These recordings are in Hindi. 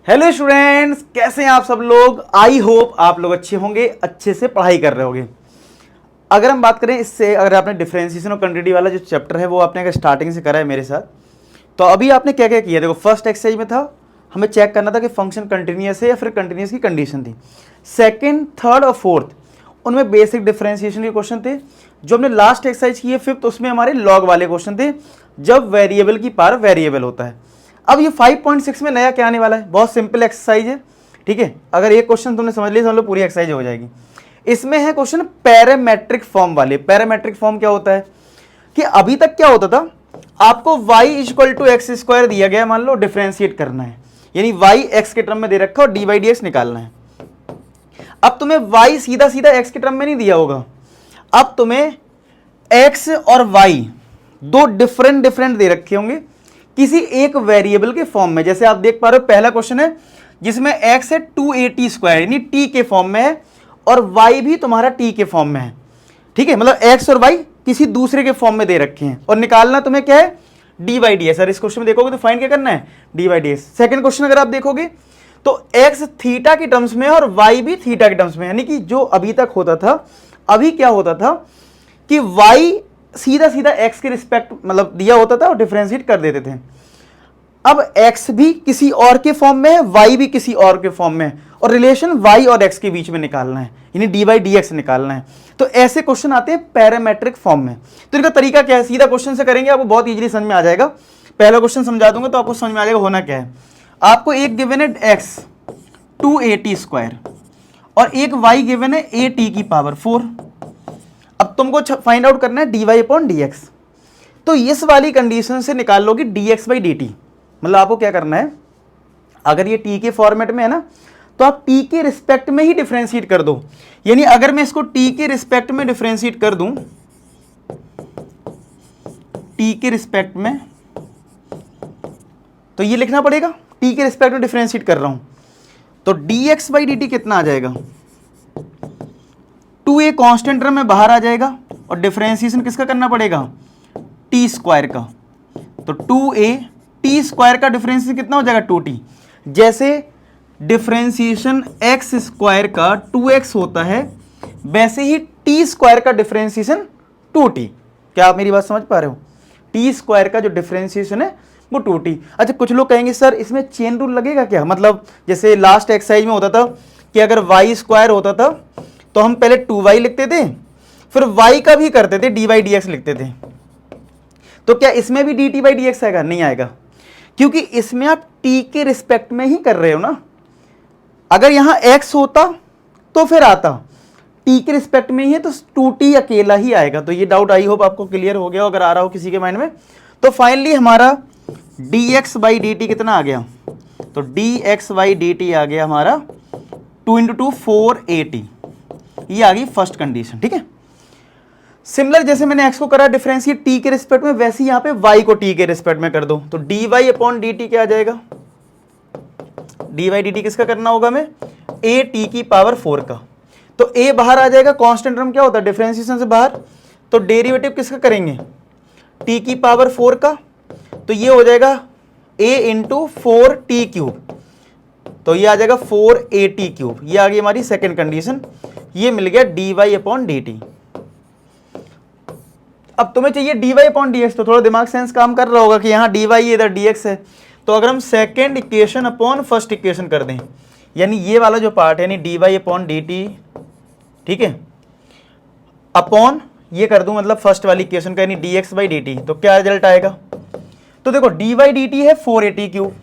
हेलो स्टूडेंट्स, कैसे हैं आप सब लोग। आई होप आप लोग अच्छे होंगे, अच्छे से पढ़ाई कर रहे होंगे। अगर हम बात करें इससे, अगर आपने डिफरेंशिएशन और कंटिन्यूटी वाला जो चैप्टर है वो आपने अगर स्टार्टिंग से करा है मेरे साथ, तो अभी आपने क्या क्या किया। देखो, फर्स्ट एक्सरसाइज में था हमें चेक करना था कि फंक्शन कंटिन्यूअस है या फिर कंटिन्यूअस की कंडीशन थी। सेकंड, थर्ड और फोर्थ उनमें बेसिक डिफरेंशिएशन के क्वेश्चन थे। जो हमने लास्ट एक्सरसाइज की है फिफ्थ, उसमें हमारे लॉग वाले क्वेश्चन थे, जब वेरिएबल की पावर वेरिएबल होता है। अब ये 5.6 में नया क्या आने वाला है, बहुत सिंपल एक्सरसाइज है, ठीक है। अगर एक क्वेश्चन तुमने समझ लिया समझ लो पूरी एक्सरसाइज हो जाएगी। इसमें है क्वेश्चन पैरामेट्रिक फॉर्म वाले। पैरामेट्रिक फॉर्म क्या होता है कि अभी तक क्या होता था, आपको y equal to x square दिया गया, मान लो डिफरेंशिएट करना है, यानी y x के टर्म में दे रखा और dy dx निकालना है। अब तुम्हें y सीधा सीधा x के टर्म में नहीं दिया होगा, अब तुम्हें x और y दो डिफरेंट दे रखे होंगे किसी एक वेरिएबल के फॉर्म में। जैसे आप देख पा रहे हो पहला क्वेश्चन है जिसमें x है 2a स्क्वायर यानी t के फॉर्म में है और y भी तुम्हारा t के फॉर्म में है, ठीक है। मतलब x और y किसी दूसरे के फॉर्म में दे रखे हैं और निकालना तुम्हें क्या है, dy dx। अगर इस क्वेश्चन में देखोगे तो फाइंड क्या करना है, dy dx। सेकंड क्वेश्चन अगर आप देखोगे तो x थीटा के टर्म्स में है और y भी थीटा के टर्म्स में, यानी कि जो अभी तक होता था, अभी क्या होता था कि y सीधा सीधा x के रिस्पेक्ट मतलब दिया होता था और डिफरेंशिएट कर देते थे। अब x भी किसी और के फॉर्म में है, y भी किसी और के फॉर्म में है और रिलेशन y और x के बीच में निकालना है, यानी dy dx निकालना है। तो ऐसे क्वेश्चन आते हैं पैरामेट्रिक फॉर्म में। तो इनका तरीका क्या है, सीधा क्वेश्चन से करेंगे, आपको बहुत इजीली समझ में आ जाएगा। पहला क्वेश्चन समझा दूंगा तो आपको समझ में आ जाएगा होना क्या है। आपको एक गिवन है x 2a स्क्वायर और एक y गिवन है a t की पावर 4। अब तुमको फाइंड आउट करना है dy अपॉन dx। तो इस वाली कंडीशन से निकाल लोगे dx बाई dt। मतलब आपको क्या करना है, अगर ये t के फॉर्मेट में है ना, तो आप t के रिस्पेक्ट में ही डिफरेंशिएट कर दो। यानी अगर मैं इसको t के रिस्पेक्ट में डिफरेंशिएट कर दूं, t के रिस्पेक्ट में, तो ये लिखना पड़ेगा t के रिस्पेक्ट में डिफरेंशिएट कर रहा हूं, तो dx बाई dt कितना आ जाएगा, 2a कांस्टेंट टर्म में बाहर आ जाएगा और डिफरेंशिएशन किसका करना पड़ेगा, t स्क्वायर का। तो 2a t स्क्वायर का डिफरेंशिएशन कितना हो जाएगा, 2t। जैसे डिफरेंशिएशन x स्क्वायर का 2x होता है, वैसे ही t स्क्वायर का डिफरेंशिएशन 2t। क्या आप मेरी बात समझ पा रहे हो, t स्क्वायर का जो डिफरेंशिएशन है वो 2t। अच्छा, कुछ लोग कहेंगे सर इसमें चेन रूल लगेगा क्या, मतलब जैसे लास्ट एक्सरसाइज में होता था कि अगर y स्क्वायर होता था तो हम पहले 2y लिखते थे, फिर y का भी करते थे dy dx लिखते थे। तो क्या इसमें भी dt बाई dx आएगा, नहीं आएगा, क्योंकि इसमें आप t के रिस्पेक्ट में ही कर रहे हो ना। अगर यहां x होता तो फिर आता, t के रिस्पेक्ट में ही है तो 2t अकेला ही आएगा। तो ये डाउट आई होप आपको क्लियर हो गया, अगर आ रहा हो किसी के माइंड में। तो फाइनली हमारा dx बाई dt कितना आ गया, तो dx बाई dt आ गया हमारा 2 × 2 4at। ये आ गई फर्स्ट कंडीशन, ठीक है। सिमिलर जैसे मैंने x को करा डिफरेंशिएट t के रिस्पेक्ट में, वैसे ही यहां पे y को t के रिस्पेक्ट में कर दो। तो dy अपॉन dt क्या आ जाएगा, dy dt किसका करना होगा हमें, a t की पावर 4 का। तो a बाहर आ जाएगा, कांस्टेंट टर्म क्या होता है डिफरेंशिएशन से बाहर, तो डेरिवेटिव किसका करेंगे, t की पावर 4 का। तो ये हो जाएगा a इंटू 4t क्यूब, तो ये आ जाएगा 4at क्यूब। ये आ गई हमारी सेकेंड कंडीशन। ये मिल गया dy अपॉन dt। अब तुम्हें चाहिए dy अपॉन dx, तो थोड़ा दिमाग सेंस काम कर रहा होगा कि यहाँ dy इधर dx है। तो अगर हम second equation upon first equation कर दें, यानी ये वाला जो पार्ट है, यानी dy अपॉन dt, ठीक है, अपॉन ये कर दूं मतलब फर्स्ट वाली इक्वेशन का, यानी dx बाई dt, तो क्या रिजल्ट आएगा। तो देखो dy dt है 4at cube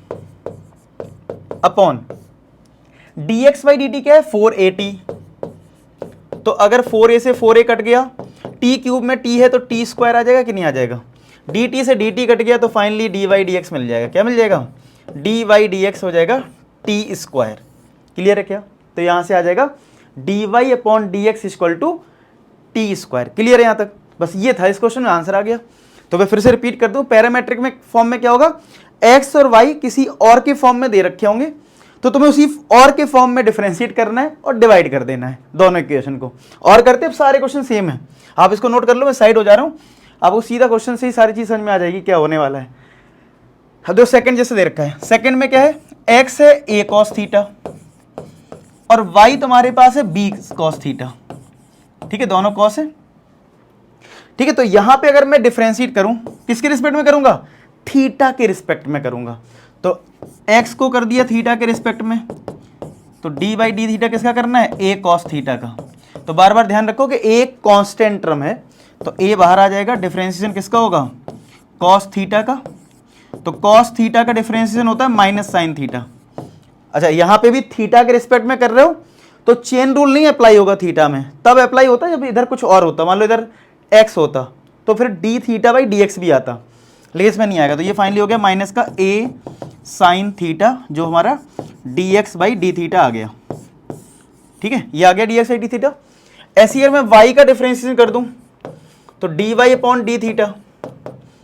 upon dx by dt क्या है 4at। तो अगर 4a से 4a कट गया, t क्यूब में t है तो t स्क्वायर आ जाएगा कि नहीं आ जाएगा, dt से dt कट गया तो फाइनली dy dx मिल जाएगा। क्या मिल जाएगा, dy dx हो जाएगा t स्क्वायर। क्लियर है क्या, तो यहां से आ जाएगा dy upon dx equal to t square. Clear है यहां तक, बस ये था, इस क्वेश्चन में आंसर आ गया। तो मैं फिर से रिपीट कर दूं, पैरामेट्रिक में फॉर्म में क्या होगा, x और y किसी और के फॉर्म में दे रखे होंगे, तो तुम्हें उसी और के फॉर्म में डिफरेंशिएट करना है और डिवाइड कर देना है दोनों इक्वेशन को। और करते हैं सारे क्वेश्चन सेम है, आप इसको नोट कर लो, मैं साइड हो जा रहा हूं, आपको सीधा क्वेश्चन से ही सारी चीज समझ में आ जाएगी क्या होने वाला है। जो सेकंड जैसे दे रखा है, सेकंड में क्या है, x है a cos थीटा और y तुम्हारे पास है b cos थीटा, ठीक है, दोनों cos है, ठीक है। तो यहां पे अगर मैं डिफरेंशिएट करूं, किसके रिस्पेक्ट में करूंगा, थीटा के रिस्पेक्ट में करूंगा। तो x को कर दिया थीटा के रिस्पेक्ट में, तो d बाई डी थीटा किसका करना है, a cos थीटा का। तो बार बार ध्यान रखो कि a कांस्टेंट टर्म है, तो a बाहर आ जाएगा, डिफरेंशिएशन किसका होगा, cos थीटा का। तो cos थीटा का डिफरेंशिएशन होता है माइनस साइन थीटा। अच्छा, यहां पे भी थीटा के रिस्पेक्ट में कर रहे हो तो चेन रूल नहीं अप्लाई होगा थीटा में, तब अप्लाई होता है जब इधर कुछ और होता, मान लो इधर x होता तो फिर d theta by d x भी आता, लेकिन इसमें नहीं आएगा। तो ये फाइनली हो गया माइनस का a साइन थीटा, जो हमारा dx बाई डी थीटा आ गया, ठीक है, ये आ गया dx बाई डी थीटा। ऐसी अगर मैं y का डिफरेंशिएशन कर दूं तो dy अपॉन डी थीटा,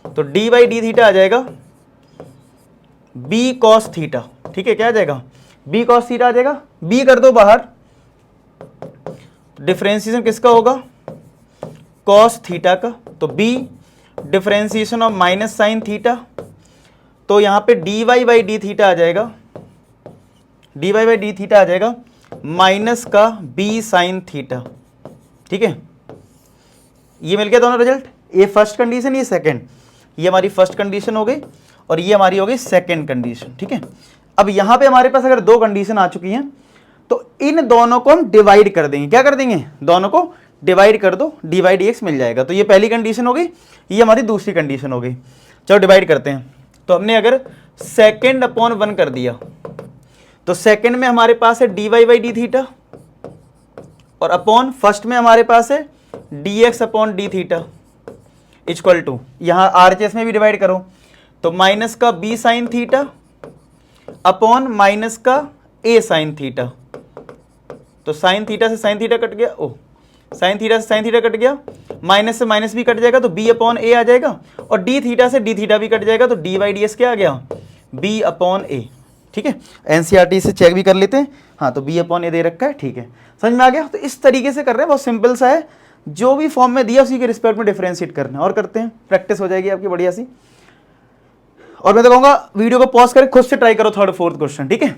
तो d बाई डी थीटा आ जाएगा b cos थीटा, ठीक है, क्या आ जाएगा, b cos थीटा आ जाएगा। b कर दो बाहर, डिफरेंशिएशन किसका होगा, cos थीटा का, तो b differentiation of minus sine theta, तो यहां पे dy बाई डी थीटा आ जाएगा, dy बाई डी थीटा आ जाएगा माइनस का b साइन थीटा, ठीक है। ये मिल गया दोनों रिजल्ट, ये फर्स्ट कंडीशन, ये सेकंड, ये हमारी फर्स्ट कंडीशन हो गई और ये हमारी हो गई सेकंड कंडीशन, ठीक है। अब यहां पे हमारे पास अगर दो कंडीशन आ चुकी हैं तो इन दोनों को हम डिवाइड कर देंगे, क्या कर देंगे, दोनों को डिवाइड कर दो, डी बाई डी एक्स मिल जाएगा। तो ये पहली कंडीशन हो गई, ये हमारी दूसरी कंडीशन हो गई। चलो डिवाइड करते हैं। तो हमने अगर सेकेंड अपॉन वन कर दिया तो सेकेंड में हमारे पास है D Y by D theta और अपॉन फर्स्ट में हमारे पास है D x upon D theta equal to, यहां आरएचएस में भी डिवाइड करो तो माइनस का b sine theta upon minus का ए साइन थीटा। तो साइन थीटा से साइन थीटा कट गया, ओ साइन थीटा से साइन थीटा कट गया, माइनस से माइनस भी कट जाएगा तो b अपॉन ए आ जाएगा, और डी थीटा से डी थीटा भी कट जाएगा तो डी बाई डी एस क्या आ गया, b अपॉन ए, ठीक है। एनसीईआरटी से चेक भी कर लेते हैं, हाँ तो b अपॉन ए दे रखा है, ठीक है, समझ में आ गया। तो इस तरीके से कर रहे हैं, बहुत सिंपल सा है, जो भी फॉर्म में दिया उसी के रिस्पेक्ट में डिफरेंशिएट करना है, और करते हैं, प्रैक्टिस हो जाएगी आपकी बढ़िया सी। और मैं तो कहूँगा वीडियो को पॉज करके खुद से ट्राई करो थर्ड फोर्थ क्वेश्चन, ठीक है।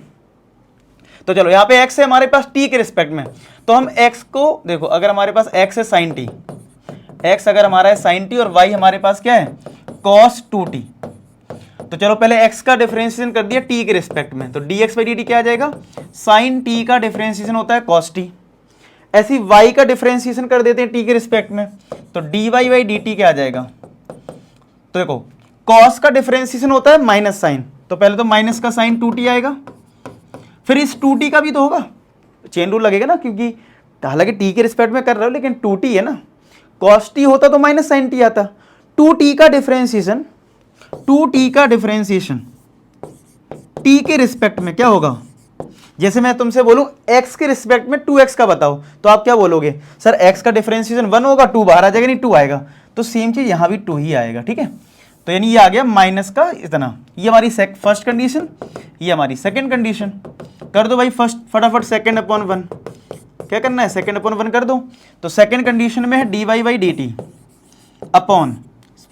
तो चलो यहाँ पे x है हमारे पास t के रिस्पेक्ट में, तो हम x को देखो, अगर हमारे पास x है साइन t, x अगर हमारा है साइन t और y हमारे पास क्या है cos 2t, तो चलो पहले x का डिफरेंशिएशन कर दिया t के रिस्पेक्ट में, तो dx बाई dt क्या आ जाएगा, साइन t का डिफरेंशिएशन होता है cos t। ऐसी y का डिफरेंशिएशन कर देते हैं t के रिस्पेक्ट में, तो dy बाई dt क्या आ जाएगा, तो देखो cos का डिफरेंशिएशन होता है माइनस साइन, तो पहले तो माइनस का साइन 2t आएगा, फिर इस 2t का भी तो होगा, चेन रूल लगेगा ना, क्योंकि हालांकि t के रिस्पेक्ट में कर रहे हो लेकिन 2t है ना, cos t होता तो माइनस साइन t आता। 2t का डिफरेंशिएशन, 2t का डिफरेंशिएशन t के रिस्पेक्ट में क्या होगा, जैसे मैं तुमसे बोलूं x के रिस्पेक्ट में 2x का बताओ, तो आप क्या बोलोगे, सर x का डिफरेंशिएशन 1 होगा, 2 बाहर आ जाएगा, नहीं 2 आएगा, तो सेम चीज यहां भी 2 ही आएगा, ठीक है। तो यानी ये आ गया माइनस का इतना, ये हमारी फर्स्ट कंडीशन, ये हमारी सेकंड कंडीशन। कर दो भाई फर्स्ट, फटाफट सेकंड अपॉन वन, क्या करना है, सेकंड अपॉन वन कर दो। तो सेकंड कंडीशन में है D Y by D t upon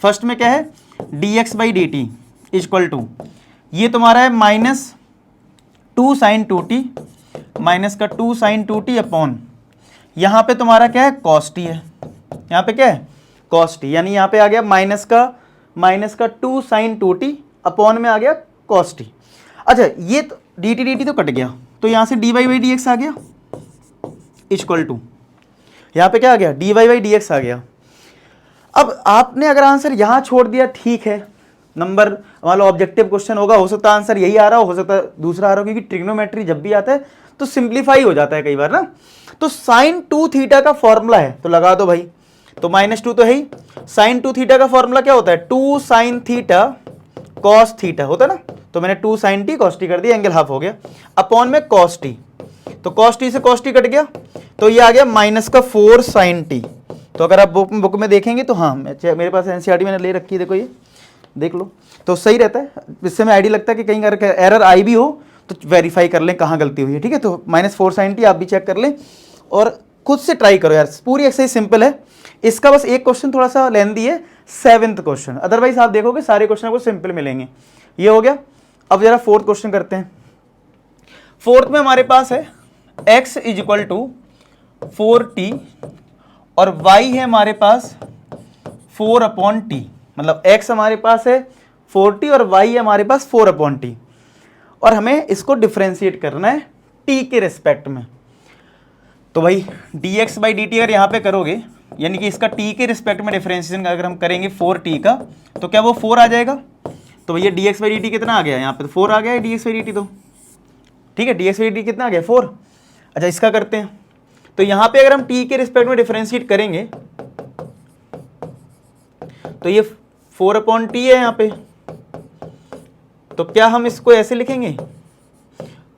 first में क्या है D x by D t equal to, ये तुम्हारा है माइनस 2 साइन 2t, माइनस का 2 साइन 2t अपॉन, यहाँ पे तुम्हारा क्या है कॉस टी है, यहाँ पे क्या है कॉस टी, यानी यहाँ पे आ गया माइनस का 2 साइन 2t अपॉन में आ गया कॉस टी। अच्छा ये तो dt तो कट गया, तो यहाँ से dy बाई डी एक्स आ गया इक्वल टू, यहाँ पे क्या आ गया dy बाई डी एक्स आ गया। अब आपने अगर आंसर यहाँ छोड़ दिया ठीक है, नंबर मान लो ऑब्जेक्टिव क्वेश्चन होगा, हो सकता है आंसर यही आ रहा हो सकता है दूसरा आ रहा हो, क्योंकि ट्रिग्नोमेट्री जब भी आता है तो सिंप्लीफाई हो जाता है कई बार ना। तो साइन 2 थीटा का फॉर्मूला है, तो लगा दो भाई, तो -2 तो है ही, साइन 2 थीटा का फॉर्मूला क्या होता है 2 साइन थीटा कॉस थीटा होता है ना, तो मैंने 2 साइन टी कॉस टी कर दिया, एंगल हाफ हो गया, अपॉन में कॉस टी, तो कॉस टी से कॉस टी कट गया, तो ये आ गया माइनस का 4 साइन टी। तो अगर आप बुक में देखेंगे तो हाँ मेरे पास एनसीईआरटी मैंने ले रखी है, देखो ये देख लो, तो सही रहता है, इससे मैं आइडिया लगता है कि कहीं अगर एरर आई भी हो तो वेरीफाई कर लें कहाँ गलती हुई है, ठीक है। तो -4 साइन टी आप भी चेक कर लें और खुद से ट्राई करो यार, पूरी एक्सरसाइज सिंपल है। इसका बस एक क्वेश्चन थोड़ा सा लेंथी है, 7th क्वेश्चन, अदरवाइज आप देखोगे सारे क्वेश्चन आपको सिंपल मिलेंगे। ये हो गया। अब जरा 4th क्वेश्चन करते हैं। फोर्थ में हमारे पास है x is equal to 4t और y है हमारे पास 4/t, मतलब x हमारे पास है 4t और y है हमारे पास 4/t, और हमें इसको डिफरेंशिएट करना है t के रिस्पेक्ट में। तो भाई dx/dt अगर यहाँ पे करोगे, यानी कि इसका t के रिस्पेक्ट में डिफरेंशिएशन अगर हम करेंगे 4t का, तो क्या वो 4 आ जाएगा। तो भैया dx/dt कितना आ गया, यहाँ पे तो 4 आ गया है dx/dt, तो ठीक है dx/dt कितना आ गया 4। अच्छा इसका करते हैं, तो यहाँ पे अगर हम t के रिस्पेक्ट में डिफरेंशिएट करेंगे तो ये 4/t है यहाँ पे, तो क्या हम इसको ऐसे लिखेंगे,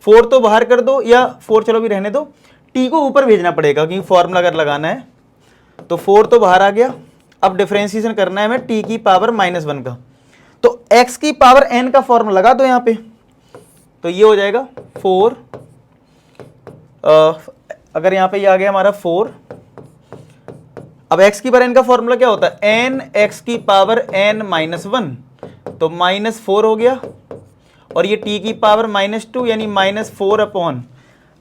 4 तो बाहर कर दो, या 4 चलो भी रहने दो, t को ऊपर भेजना पड़ेगा क्योंकि फॉर्मूला अगर लगाना है, तो 4 तो बाहर आ गया। अब डिफरेंशिएशन करना है हमें t की पावर -1 का, तो x की पावर n का फॉर्मूला लगा दो यहाँ पे, तो ये हो जाएगा 4, अगर यहाँ पे ये आ गया हमारा 4, अब x की पावर n का फॉर्मूला क्या होता है, n x की पावर n-1, तो -4 हो गया, और ये t की पावर -2 यानी -4/,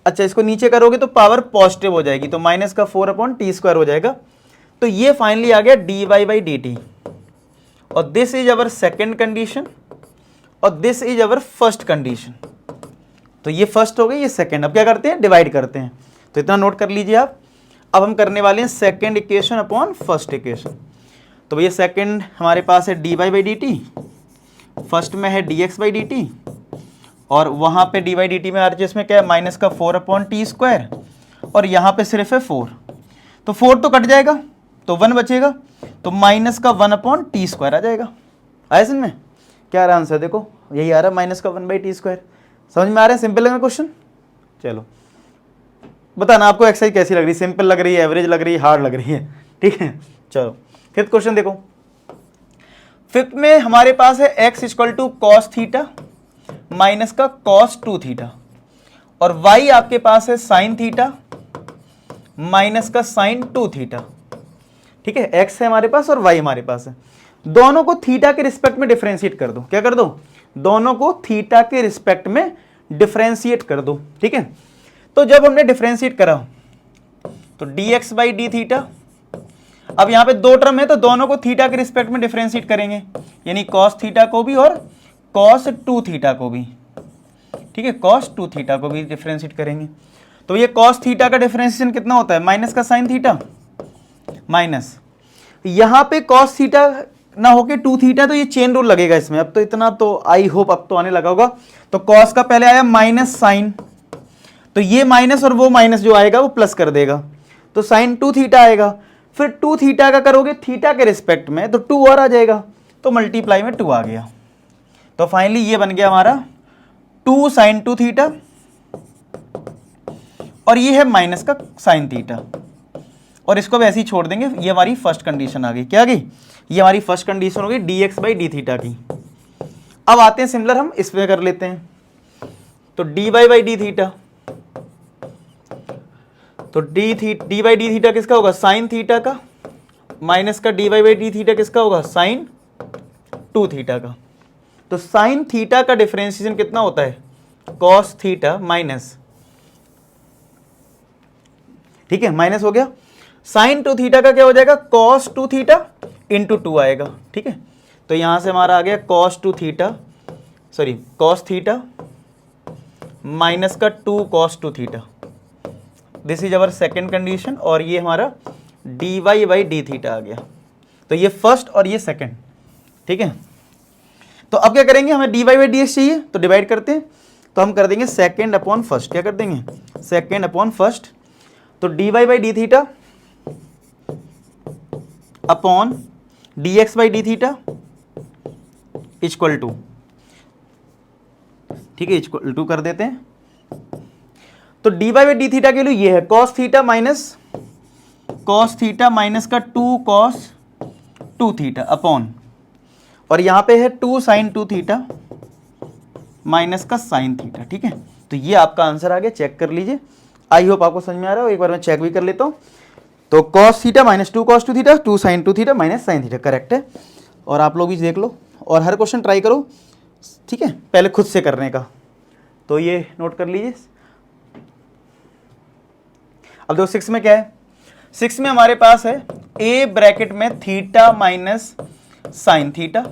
अच्छा इसको नीचे करोगे तो पावर पॉजिटिव हो जाएगी, तो माइनस का 4/t² हो जाएगा। तो ये फाइनली आ गया dy/dt, और this is our second condition और this is our first condition. तो ये फर्स्ट हो गई, ये सेकेंड। अब क्या करते हैं, डिवाइड करते हैं, तो इतना नोट कर लीजिए आप। अब हम करने वाले हैं second equation upon first equation. तो भैया सेकेंड हमारे पास है dy/dt, फर्स्ट में है dx/dt, और वहां पे dy/dt में आरएचएस में क्या है, माइनस का 4/t², और यहाँ पे सिर्फ है 4, तो 4 तो कट जाएगा तो 1 बचेगा, तो माइनस का 1/t² आ जाएगा। आया समझ में, क्या आ रहा आंसर, देखो यही आ रहा है, माइनस का 1/t²। समझ में आ रहा है, सिंपल है क्वेश्चन। चलो बताना आपको एक्सरसाइज कैसी लग रही है, सिंपल लग रही है, एवरेज लग रही है, हार्ड लग रही है, ठीक है। चलो फिफ्थ क्वेश्चन देखो। फिफ्थ में हमारे पास है x equal to cos theta minus का कॉस 2 थीटा, और y आपके पास है साइन थीटा माइनस का साइन 2 थीटा, ठीक है। x है हमारे पास और y हमारे पास है, दोनों को थीटा के रिस्पेक्ट में डिफरेंशिएट कर दो। क्या कर दो, दोनों को थीटा के रिस्पेक्ट में डिफरेंशिएट कर दो, ठीक है। तो जब हमने डिफरेंशिएट करा तो dx/d थीटा, अब यहां पे दो टर्म है तो दोनों को थीटा के रिस्पेक्ट में डिफरेंशिएट करेंगे, यानी cos थीटा को भी और cos 2 थीटा को भी, ठीक है, cos 2 थीटा को भी डिफरेंशिएट करेंगे। तो ये cos थीटा का डिफरेंशिएशन कितना होता है, माइनस का साइन थीटा माइनस, यहां पे cos थीटा ना होके 2 थीटा, तो ये चेन रूल लगेगा इसमें। अब तो इतना तो आई होप अब तो आने लगा होगा। तो cos का पहले आया माइनस साइन, तो ये माइनस और वो माइनस जो आएगा वो प्लस कर देगा, तो साइन 2 थीटा आएगा। फिर 2 थीटा का करोगे थीटा के रिस्पेक्ट में, तो 2 और आ जाएगा, तो मल्टीप्लाई में 2 आ गया। तो फाइनली ये बन गया हमारा 2 साइन 2 थीटा, और ये है माइनस का साइन थीटा, और इसको भी ऐसे ही छोड़ देंगे। ये हमारी फर्स्ट कंडीशन आ गई। क्या आ गई, ये हमारी फर्स्ट कंडीशन हो गई dx/d थीटा की। अब आते हैं सिमिलर, हम इसमें कर लेते हैं। तो dy/d थीटा, तो dy/d थीटा किसका होगा, साइन थीटा का, माइनस का dy/d थीटा किसका होगा, साइन 2 थीटा का। तो साइन थीटा का डिफरेंशिएशन कितना होता है, cos थीटा माइनस, ठीक है, माइनस हो गया। साइन 2 थीटा का क्या हो जाएगा, cos 2 थीटा इंटू 2 आएगा, ठीक है। तो यहां से हमारा आ गया cos 2 theta, sorry cos theta minus का 2 cos 2 theta, this is our second condition, और ये हमारा dy/d थीटा आ गया। तो ये फर्स्ट और ये सेकेंड, ठीक है। तो अब क्या करेंगे, हमें dy/dx चाहिए, तो डिवाइड करते हैं, तो हम कर देंगे सेकेंड अपॉन फर्स्ट। क्या कर देंगे, सेकेंड अपॉन फर्स्ट। तो dy/d theta upon dx/d theta equal to, ठीक है, इक्वल टू कर देते हैं। तो dy/d थीटा के लिए ये है cos थीटा माइनस का 2 cos 2 थीटा अपॉन, और यहां पे है 2 साइन 2 थीटा माइनस का साइन थीटा, ठीक है। तो ये आपका आंसर आ गया, चेक कर लीजिए। आई होप आपको समझ में आ रहा हो, एक बार मैं चेक भी कर लेता हूं। तो cos theta minus 2 cos 2 theta, 2 sine 2 theta minus sine theta, correct है। और आप लोग भी देख लो और हर क्वेश्चन ट्राई करो, ठीक है, पहले खुद से करने का। तो ये नोट कर लीजिए। अब देखो 6 में क्या है, 6 में हमारे पास है a ब्रैकेट में थीटा माइनस साइन थीटा,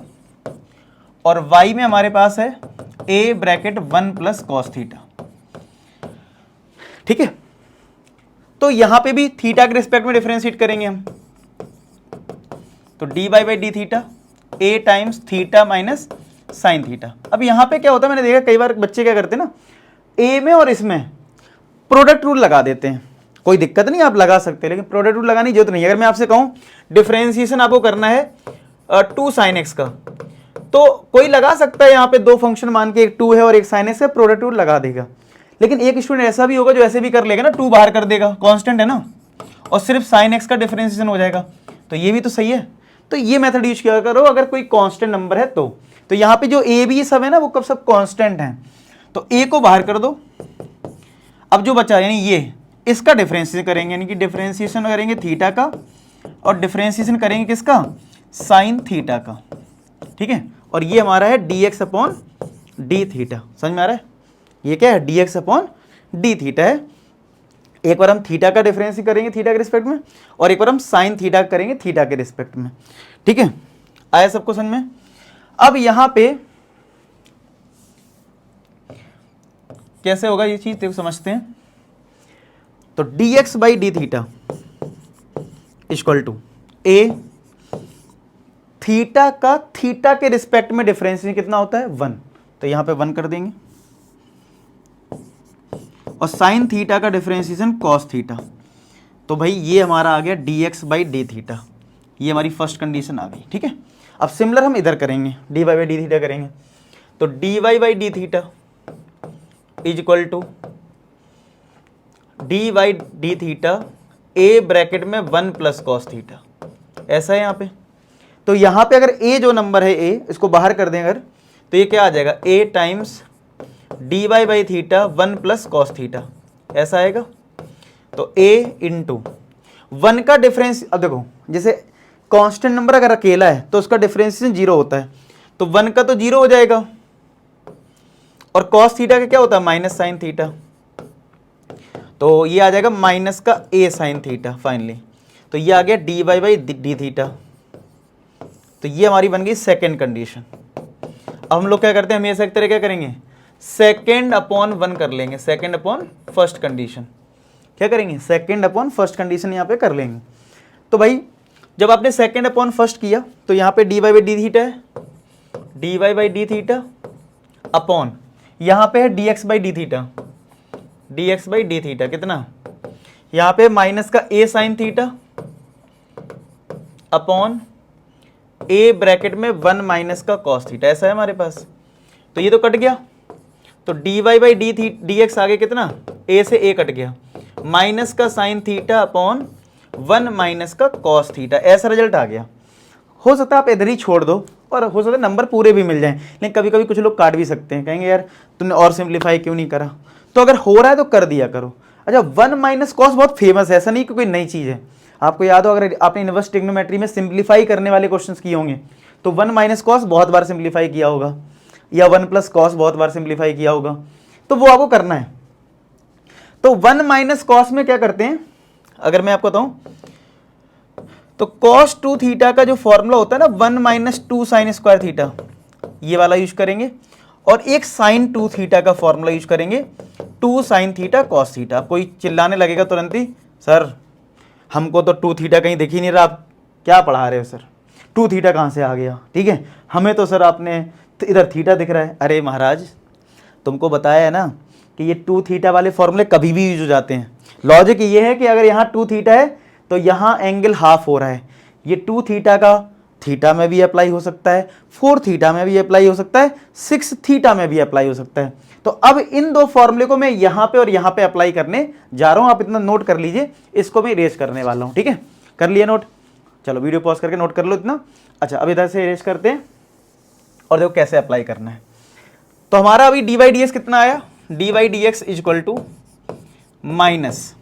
और y में हमारे पास है a bracket 1 plus cos theta. ठीक है, तो यहां पे भी थीटा के रिस्पेक्ट में डिफरेंशिएट करेंगे हम, तो dy by D theta a times theta minus sine theta. अब यहां पे क्या होता है, मैंने देखा कई बार बच्चे क्या करते हैं ना, a में और इसमें प्रोडक्ट रूल लगा देते हैं। कोई दिक्कत नहीं, आप लगा सकते हैं, लेकिन प्रोडक्ट रूल लगाने की जरूरत नहीं है। अगर मैं आपसे कहूं डिफरेंशिएशन आपको करना है 2 sin x का, तो कोई लगा सकता है यहाँ पे दो फंक्शन मान के, एक 2 है और एक sin x है, प्रोडक्ट रूल लगा देगा। लेकिन एक स्टूडेंट ऐसा भी होगा जो ऐसे भी कर लेगा ना, 2 बाहर कर देगा, कांस्टेंट है ना, और सिर्फ sin x का डिफरेंशिएशन हो जाएगा। तो ये भी तो सही है, तो ये मेथड यूज किया करो अगर कोई कांस्टेंट नंबर है तो यहाँ पे जो a b सब है ना वो कब सब कांस्टेंट हैं, तो a को बाहर कर दो। अब जो बचा यानी ये, इसका डिफरेंशिएशन करेंगे, यानी कि डिफरेंशिएशन करेंगे थीटा का और डिफरेंशिएशन करेंगे किसका, साइन थीटा का। ठीक है, और ये हमारा है dx अपॉन डी थीटा। समझ में आ रहा है, ये क्या है, dx अपॉन डी थीटा है। एक बार हम थीटा का डिफरेंशिएशन करेंगे थीटा के रिस्पेक्ट में, और एक बार हम साइन थीटा करेंगे थीटा के रिस्पेक्ट में। ठीक है, आया सबको समझ में। अब यहां पे कैसे होगा ये चीज, देखो समझते हैं। तो dx by D theta equal to a, theta का थीटा के रिस्पेक्ट में डिफरेंशिएशन कितना होता है, 1, तो यहां पे 1 कर देंगे, और साइन थीटा का डिफरेंशिएशन कॉस थीटा। तो भाई ये हमारा आ गया dx बाई डी थीटा, ये हमारी फर्स्ट कंडीशन आ गई। ठीक है, अब सिमिलर हम इधर करेंगे, dy बाई डी थीटा करेंगे, तो dy by D theta is equal to d by D theta a bracket में 1 प्लस कॉस थीटा, ऐसा है यहाँ पे। तो यहाँ पे अगर a जो नंबर है a, इसको बाहर कर दें अगर, तो ये क्या आ जाएगा, a times d Y by theta 1 plus cos theta, ऐसा आएगा। तो a इंटू 1 का डिफरेंस, अब देखो जैसे कांस्टेंट नंबर अगर अकेला है तो उसका डिफरेंशिएशन 0 होता है, तो 1 का तो 0 हो जाएगा, और कॉस थीटा का क्या होता है, माइनस साइन थीटा, तो ये आ जाएगा माइनस का a साइन थीटा फाइनली। तो ये आ गया D Y by D theta, तो ये हमारी बन गई सेकेंड कंडीशन। अब हम लोग क्या करते हैं, हमेशा एक तरह क्या करेंगे, सेकेंड अपॉन 1 कर लेंगे, सेकेंड अपॉन फर्स्ट कंडीशन। क्या करेंगे, सेकेंड अपॉन फर्स्ट कंडीशन यहाँ पे कर लेंगे। तो भाई जब आपने सेकेंड अपॉन फर्स्ट किया तो यहाँ पे D Y by D theta है, D Y by D theta upon यहाँ पे है D x by D theta, D x by D theta कितना, यहाँ पे माइनस का a sine theta upon a bracket में 1 माइनस का कॉस थीटा, ऐसा है हमारे पास। तो ये तो कट गया, तो D Y by d x आगे कितना, a से a कट गया, माइनस का साइन थीटा अपॉन 1 माइनस का कॉस थीटा, ऐसा रिजल्ट आ गया। हो सकता है आप इधर ही छोड़ दो और हो सकता है नंबर पूरे भी मिल जाएं, लेकिन कभी कभी कुछ लोग काट भी सकते हैं, कहेंगे यार तुमने और सिंप्लीफाई क्यों नहीं करा। तो अगर हो रहा है तो कर दिया करो। अच्छा 1 माइनस कॉस बहुत फेमस है, ऐसा नहीं कि कोई नई चीज़ है, आपको याद हो अगर आपने इनवर्स ट्रिग्नोमेट्री में सिंप्लीफाई करने वाले क्वेश्चंस किए होंगे तो 1 माइनस कॉस बहुत बार सिंप्लीफाई किया होगा, या 1 प्लस कॉस बहुत बार सिंप्लीफाई किया होगा, तो वो आपको करना है। तो 1 माइनस कॉस में क्या करते हैं, अगर मैं आपको बताऊं तो कॉस 2 थीटा का जो फॉर्मूला होता है ना 1 माइनस 2 साइन स्क्वायर थीटा, ये वाला यूज करेंगे, और एक साइन 2 थीटा का फॉर्मूला यूज करेंगे 2 साइन थीटा कॉस थीटा। कोई चिल्लाने लगेगा तुरंत ही, सर हमको तो 2 थीटा कहीं दिख ही नहीं रहा, आप क्या पढ़ा रहे हो सर, 2 थीटा कहाँ से आ गया। ठीक है, हमें तो सर आपने इधर थीटा दिख रहा है। अरे महाराज तुमको बताया है ना कि ये 2 थीटा वाले फॉर्मूले कभी भी यूज हो जाते हैं। लॉजिक ये है कि अगर यहाँ 2 थीटा है तो यहाँ एंगल हाफ हो रहा है, ये 2 थीटा का थीटा में भी अप्लाई हो सकता है, 4 थीटा में भी अप्लाई हो सकता है, 6 थीटा में भी अप्लाई हो सकता है। तो अब इन दो फॉर्मूले को मैं यहाँ पे और यहाँ पे अप्लाई करने जा रहा हूँ, आप इतना नोट कर लीजिए, इसको मैं इरेज करने वाला हूँ। ठीक है, कर लिया नोट, चलो वीडियो पॉज करके नोट कर लो इतना। अच्छा अब इधर से इरेज करते हैं और देखो कैसे अप्लाई करना है। तो हमारा अभी डी वाई डी एक्स कितना आया, d y d x is equal to minus,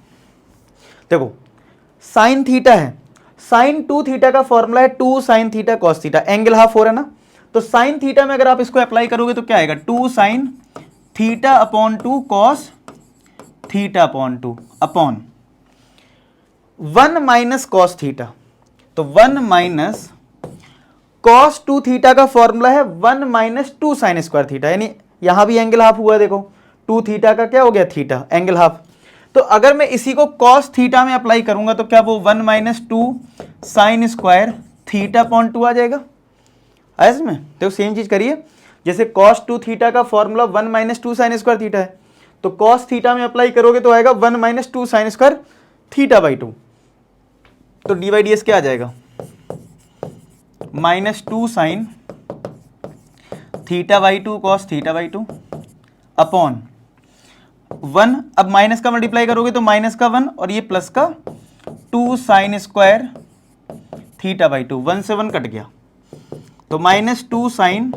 देखो साइन थीटा है, साइन 2 थीटा का फॉर्मूला है 2 sine theta cos theta, angle half हो रहा है ना, तो साइन थीटा में अगर आप इसको अप्लाई करोगे तो क्या आएगा, 2 sine theta upon 2 cos theta upon 2 upon 1 minus cos theta. तो 1 माइनस कॉस 2 थीटा का फॉर्मूला है 1 माइनस 2 साइन स्क्वायर थीटा, यानी यहां भी एंगल हाफ हुआ, देखो 2 थीटा का क्या हो गया थीटा, एंगल हाफ। तो अगर मैं इसी को कॉस थीटा में अप्लाई करूंगा तो क्या वो 1 minus 2 sine square theta upon 2 आ जाएगा। आया इसमें? तो सेम चीज करिए, जैसे कॉस 2 थीटा का formula 1 minus 2 sine square theta है, तो कॉस थीटा में अप्लाई करोगे तो आएगा 1 minus 2 sine square theta by 2। तो डी बाई डी एस क्या आ जाएगा, minus 2 sine theta by 2 cos theta by 2 upon 1। अब माइनस का मल्टीप्लाई करोगे तो माइनस का 1 और ये प्लस का 2 साइन स्क्वायर थीटा बाई 2, 1 से 1 कट गया, तो minus 2 sine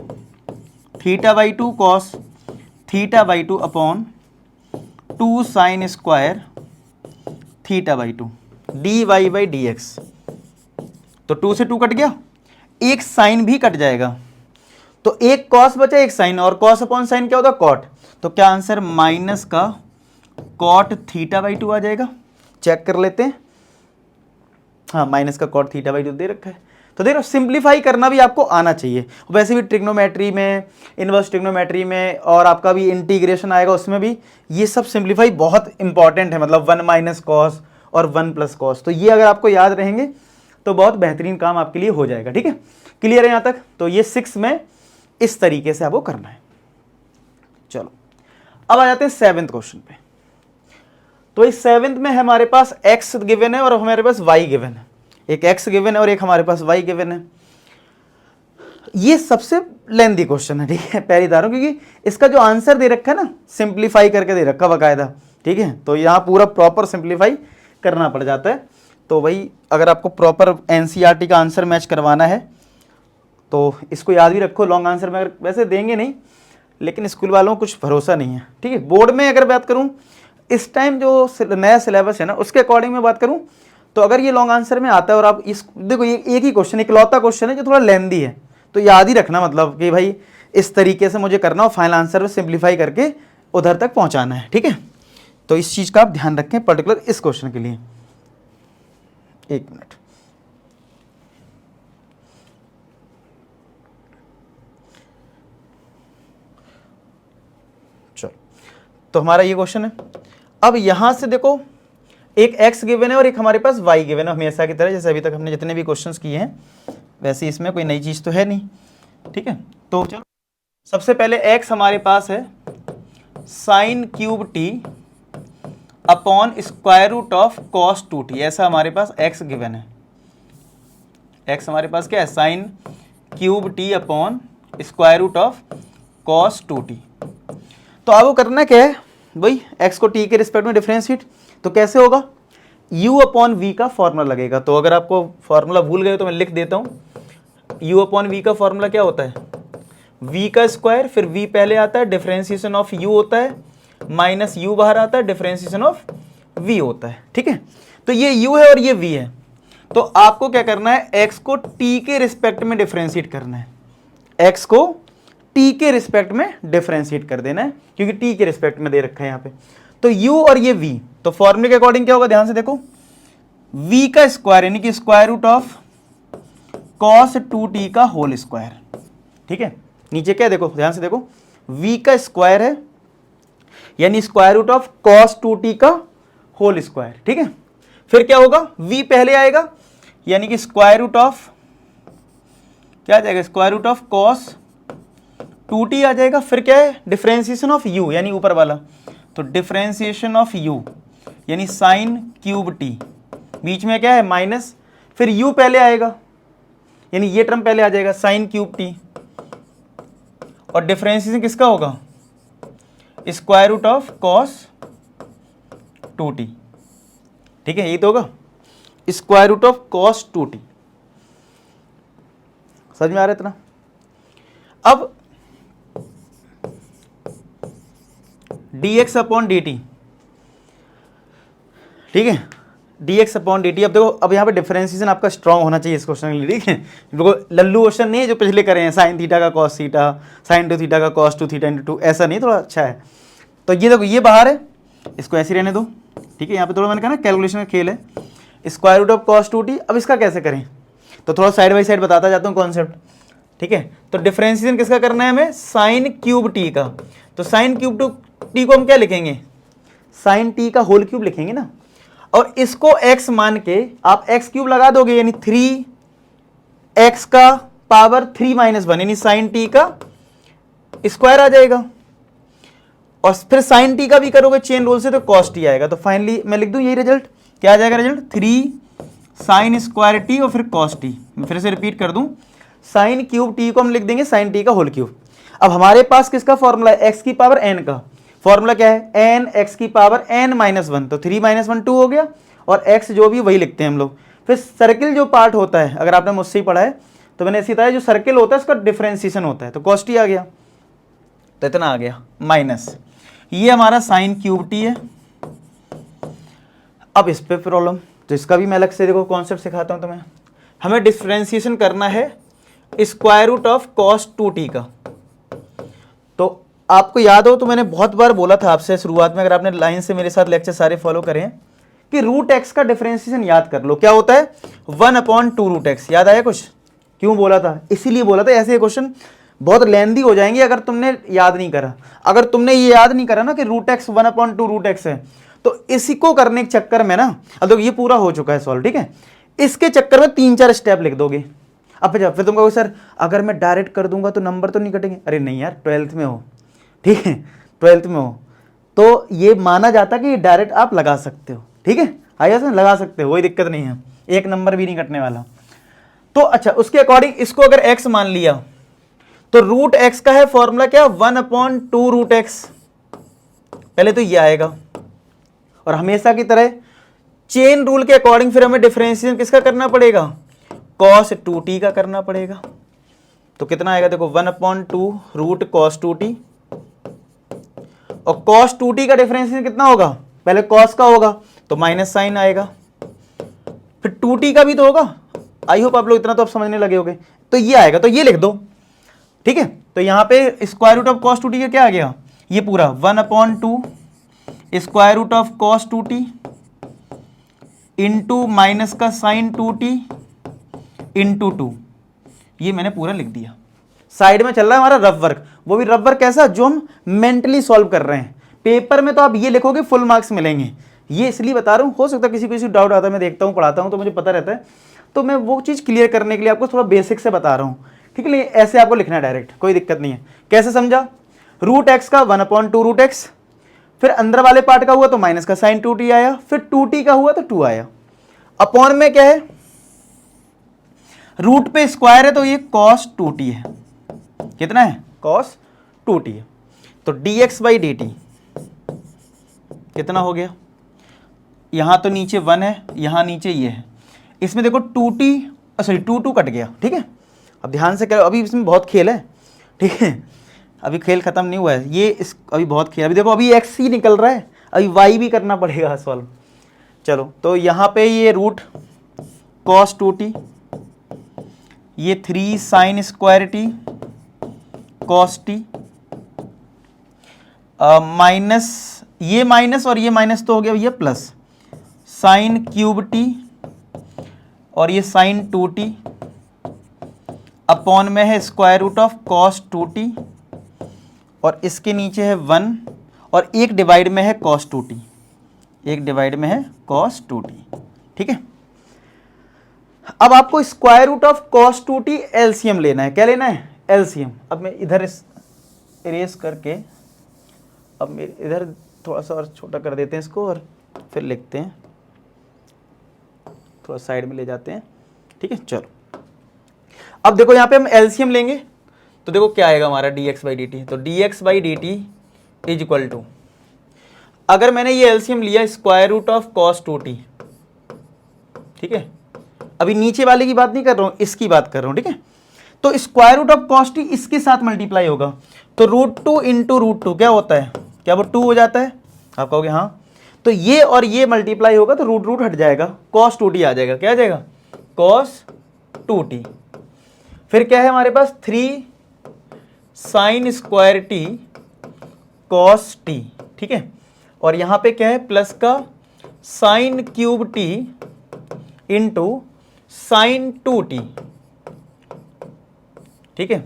theta by 2 cos theta by 2 upon 2 sine square theta by 2 d Y by d x. तो 2 से 2 कट गया, एक साइन भी कट जाएगा, तो एक कॉस बचा एक साइन, और कॉस अपॉन साइन क्या होता है कॉट। तो क्या आंसर माइनस का कॉट थीटा बाई 2 आ जाएगा। चेक कर लेते हैं, हाँ माइनस का कॉट थीटा बाई 2 दे रखा है। तो देखो सिंप्लीफाई करना भी आपको आना चाहिए, वैसे भी ट्रिग्नोमेट्री में, इनवर्स ट्रिग्नोमेट्री में, और आपका भी इंटीग्रेशन आएगा उसमें भी ये सब सिंप्लीफाई बहुत इंपॉर्टेंट है, मतलब 1 माइनस कॉस और 1 प्लस कॉस। तो ये अगर आपको याद रहेंगे तो बहुत बेहतरीन काम आपके लिए हो जाएगा। ठीक है, क्लियर है यहाँ तक? तो ये 6 में इस तरीके से आपको करना है। चलो अब आ जाते हैं 7th क्वेश्चन पे। तो इस 7th में हमारे पास x गिवन है और हमारे पास y गिवन है, एक x गिवन है और एक हमारे पास y गिवन है। ये सबसे लेंथी क्वेश्चन है, ठीक है, पहली धारो, क्योंकि इसका जो आंसर दे रखा है ना सिंप्लीफाई करके दे रखा बकायदा, ठीक है, तो यहाँ पूरा प्रॉपर सिंप्लीफाई करना पड़ जाता है। तो वही अगर आपको प्रॉपर एनसीईआरटी का आंसर मैच करवाना है तो इसको याद भी रखो। लॉन्ग आंसर में अगर वैसे देंगे नहीं, लेकिन स्कूल वालों को कुछ भरोसा नहीं है, ठीक है। बोर्ड में अगर बात करूं इस टाइम जो नया सिलेबस है ना उसके अकॉर्डिंग मैं बात करूं तो अगर ये लॉन्ग आंसर में आता है और आप इस देखो ये एक ही क्वेश्चन, इकलौता क्वेश्चन है जो थोड़ा लेंदी है, तो याद ही रखना, मतलब कि भाई इस तरीके से मुझे करना और फाइनल आंसर में सिंप्लीफाई करके उधर तक पहुंचाना है, ठीक है। तो इस चीज़ का आप ध्यान रखें पर्टिकुलर इस क्वेश्चन के लिए। एक मिनट, चलो तो हमारा ये क्वेश्चन है। अब यहां से देखो एक x गिवन है और एक हमारे पास y गिवन है, हमेशा की तरह जैसे अभी तक हमने जितने भी क्वेश्चंस किए हैं वैसे इसमें कोई नई चीज तो है नहीं, ठीक है। तो चलो सबसे पहले x हमारे पास है sine cube t upon square root of cos 2t, ऐसा हमारे पास x गिवन है। x हमारे पास क्या है, sine cube t upon square root of cos 2t। तो अब वो करना क्या है भाई, x को t के रिस्पेक्ट में डिफरेंशिएट, तो कैसे होगा, u अपॉन v का फॉर्मूला लगेगा। तो अगर आपको फॉर्मूला भूल गए तो मैं लिख देता हूँ, u अपॉन v का फॉर्मूला क्या होता है, v का स्क्वायर, फिर v पहले आता है, डिफरेंशिएशन ऑफ u होता है, माइनस u बाहर आता है, डिफरेंशिएशन ऑफ v होता है, ठीक है। तो ये u है और ये v है, तो आपको क्या करना है, x को t के रिस्पेक्ट में डिफरेंशिएट करना है, x को t के रिस्पेक्ट में डिफरेंशिएट कर देना है, क्योंकि t के रिस्पेक्ट में दे रखा है यहाँ पे। तो u और ये v, तो फॉर्मूले के अकॉर्डिंग क्या होगा, ध्यान से देखो, v का स्क्वायर यानी कि square root of cos 2t का होल स्क्वायर, ठीक है। नीचे क्या है देखो, ध्यान से देखो, v का स्क्वायर है यानी square root of cos 2t का होल स्क्वायर, ठीक है। फिर क्या होगा, v पहले आएगा यानी कि स्क्वायर रूट ऑफ क्या आ जाएगा, square root of cos 2t आ जाएगा। फिर क्या है, डिफरेंशिएशन ऑफ u यानी ऊपर वाला, तो डिफरेंशिएशन ऑफ u यानी साइन क्यूब t, बीच में क्या है माइनस, फिर u पहले आएगा यानी ये टर्म पहले आ जाएगा साइन क्यूब t, और डिफरेंशिएशन किसका होगा, square root of cos 2t, ठीक है, ये तो होगा square root of cos 2t। समझ में आ रहा है इतना? अब dx अपॉन dt, ठीक है, dx अपॉन dt। अब देखो, अब यहाँ पे डिफरेंशिएशन आपका स्ट्रॉन्ग होना चाहिए इस क्वेश्चन के लिए, ठीक है। देखो लल्लू क्वेश्चन नहीं है जो पिछले करे हैं, साइन थीटा का cos theta, sign to theta का कॉस टू थीटा इंटू 2, ऐसा नहीं, थोड़ा अच्छा है। तो ये देखो ये बाहर है, इसको ऐसे रहने दो, ठीक है। यहाँ पे थोड़ा मैंने कहा ना कैलकुलेशन का खेल है, square root of cos two t. अब इसका कैसे करें, तो थोड़ा साइड बाई साइड बताता जाता हूँ कॉन्सेप्ट, ठीक है। तो डिफरेंशिएशन किसका करना है हमें, साइन क्यूब टी का। तो साइन क्यूब टू टी को हम क्या लिखेंगे, साइन टी का होल क्यूब लिखेंगे ना। और इसको x मान के आप x क्यूब लगा दोगे, यानी 3x का पावर 3 माइनस 1, यानी साइन टी का स्क्वायर आ जाएगा। और फिर साइन टी का भी करोगे चेन रूल से तो कॉस टी आएगा। तो फाइनली मैं लिख दूं यही रिजल्ट, क्या आ जाएगा रिजल्ट, 3 साइन स्क्वायर टी और फिर कॉस टी। मैं फिर से रिपीट कर दूं, साइन क्यूब टी को हम लिख देंगे साइन टी का होल क्यूब। अब हमारे पास किसका फॉर्मूला है, x की पावर n का। फॉर्मूला क्या है, n x की पावर n माइनस 1, तो 3 माइनस 1 2 हो गया, और x जो भी वही लिखते हैं हम लोग। फिर सर्किल जो पार्ट होता है, अगर आपने मुझसे ही पढ़ा है तो मैंने ऐसी बताया, जो सर्किल होता है उसका डिफरेंशिएशन होता है, तो कॉस टी आ गया, तो इतना आ गया माइनस, ये हमारा साइन क्यूब टी है। अब इस पे प्रॉब्लम, तो इसका भी मैं अलग से देखो कॉन्सेप्ट सिखाता हूं तुम्हें। हमें डिफरेंशिएशन करना है square root of cos two t का। तो आपको याद हो तो मैंने बहुत बार बोला था आपसे शुरुआत में, अगर आपने लाइन से मेरे साथ लेक्चर सारे फॉलो करें, कि रूट एक्स का डिफरेंशिएशन याद कर लो, क्या होता है 1/2 रूट एक्स। याद आया कुछ, क्यों बोला था, इसीलिए बोला था। ऐसे क्वेश्चन बहुत लेंदी हो जाएंगे अगर तुमने याद नहीं करा। अगर तुमने ये याद नहीं करा ना कि रूट एक्स 1/2 रूट एक्स है, तो इसी को करने के चक्कर में ना, अब देखो ये पूरा हो चुका है सॉल्व, ठीक है, इसके चक्कर में 3-4 स्टेप लिख दोगे। अब फिर तुम कहोगे सर अगर मैं डायरेक्ट कर दूंगा तो नंबर तो नहीं कटेंगे। अरे नहीं यार, 12th में हो, ठीक है, 12th में हो तो ये माना जाता है कि डायरेक्ट आप लगा सकते हो, ठीक है, आइए से लगा सकते हो, कोई दिक्कत नहीं है, एक नंबर भी नहीं कटने वाला। तो अच्छा, उसके अकॉर्डिंग इसको अगर x मान लिया तो रूट x का है फॉर्मूला क्या, 1/2 रूट एक्स। पहले तो ये आएगा, और हमेशा की तरह चेन रूल के अकॉर्डिंग फिर हमें डिफरेंशिएशन किसका करना पड़ेगा, cos 2t का करना पड़ेगा। तो कितना आएगा देखो, 1/2 रूट cos 2t, और cos 2t का डिफरेंशिएशन कितना होगा, पहले cos का होगा तो माइनस साइन आएगा, फिर 2t का भी तो होगा। आई होप आप लोग इतना तो आप समझने लगे होगे। तो ये आएगा, तो ये लिख दो, ठीक है। तो यहां पे square root of cos 2t का क्या आ गया, ये पूरा 1/2 square root of cos 2t into minus का साइन 2t इंटू 2, ये मैंने पूरा लिख दिया। साइड में चल रहा है हमारा रफ वर्क, वो भी रफ वर्क कैसा, जो हम मेंटली सॉल्व कर रहे हैं। पेपर में तो आप ये लिखोगे फुल मार्क्स मिलेंगे, ये इसलिए बता रहा हूँ, हो सकता है किसी को डाउट आता है, मैं देखता हूँ पढ़ाता हूँ तो मुझे पता रहता है, तो मैं वो चीज़ क्लियर करने के लिए आपको थोड़ा बेसिक से बता रहा हूँ, ठीक है। ऐसे आपको लिखना है डायरेक्ट, कोई दिक्कत नहीं है। कैसे समझा, रूट एक्स का 1/2 रूट एक्स, फिर अंदर वाले पार्ट का हुआ तो माइनस का साइन 2t आया, फिर 2t का हुआ तो 2 आया, अपॉन में क्या है, रूट पे स्क्वायर है तो ये cos 2t है, कितना है cos 2t है। तो dx/dt कितना हो गया, यहां तो नीचे 1 है, यहां नीचे ये है, इसमें देखो 2t सॉरी 2 कट गया, ठीक है। अब ध्यान से करो, अभी इसमें बहुत खेल है, ठीक है, अभी खेल खत्म नहीं हुआ है, ये अभी बहुत खेल, अभी देखो अभी x ही निकल रहा है, अभी y भी करना पड़ेगा सॉल्व। चलो तो यहाँ पे ये रूट cos 2t, ये 3 sine square T cos t, minus ये माइनस और ये माइनस तो हो गया भैया प्लस, साइन क्यूब टी और ये साइन 2t अपॉन में है square root of cos 2t, और इसके नीचे है 1, और एक डिवाइड में है cos 2t, एक डिवाइड में है cos 2t, ठीक है। अब आपको square root of cos 2t LCM लेना है, क्या लेना है, एलसीएम। अब मैं इधर इरेज करके, अब मेरे इधर थोड़ा सा और छोटा कर देते हैं इसको, और फिर लिखते हैं, थोड़ा साइड में ले जाते हैं, ठीक है। चलो अब देखो यहाँ पे हम एलसीएम लेंगे, तो देखो क्या आएगा हमारा dx/dt, तो dx/dt इज इक्वल टू, अगर मैंने ये एलसीएम लिया square root of cos 2t, ठीक है, अभी नीचे वाले की बात नहीं कर रहा हूं, इसकी बात कर रहा हूं, ठीक है। तो square root of cos t इसके साथ मल्टीप्लाई होगा, तो √2 इंटू √2 क्या होता है, क्या वो 2 हो जाता है, आप कहोगे हाँ, तो ये और ये मल्टीप्लाई होगा तो रूट रूट हट जाएगा, cos 2t आ जाएगा। क्या आ जाएगा? cos 2t। फिर क्या है हमारे पास? 3 sin square t cos t, ठीक है। और यहां पे क्या है? प्लस का sin cube t into sin 2t, ठीक है।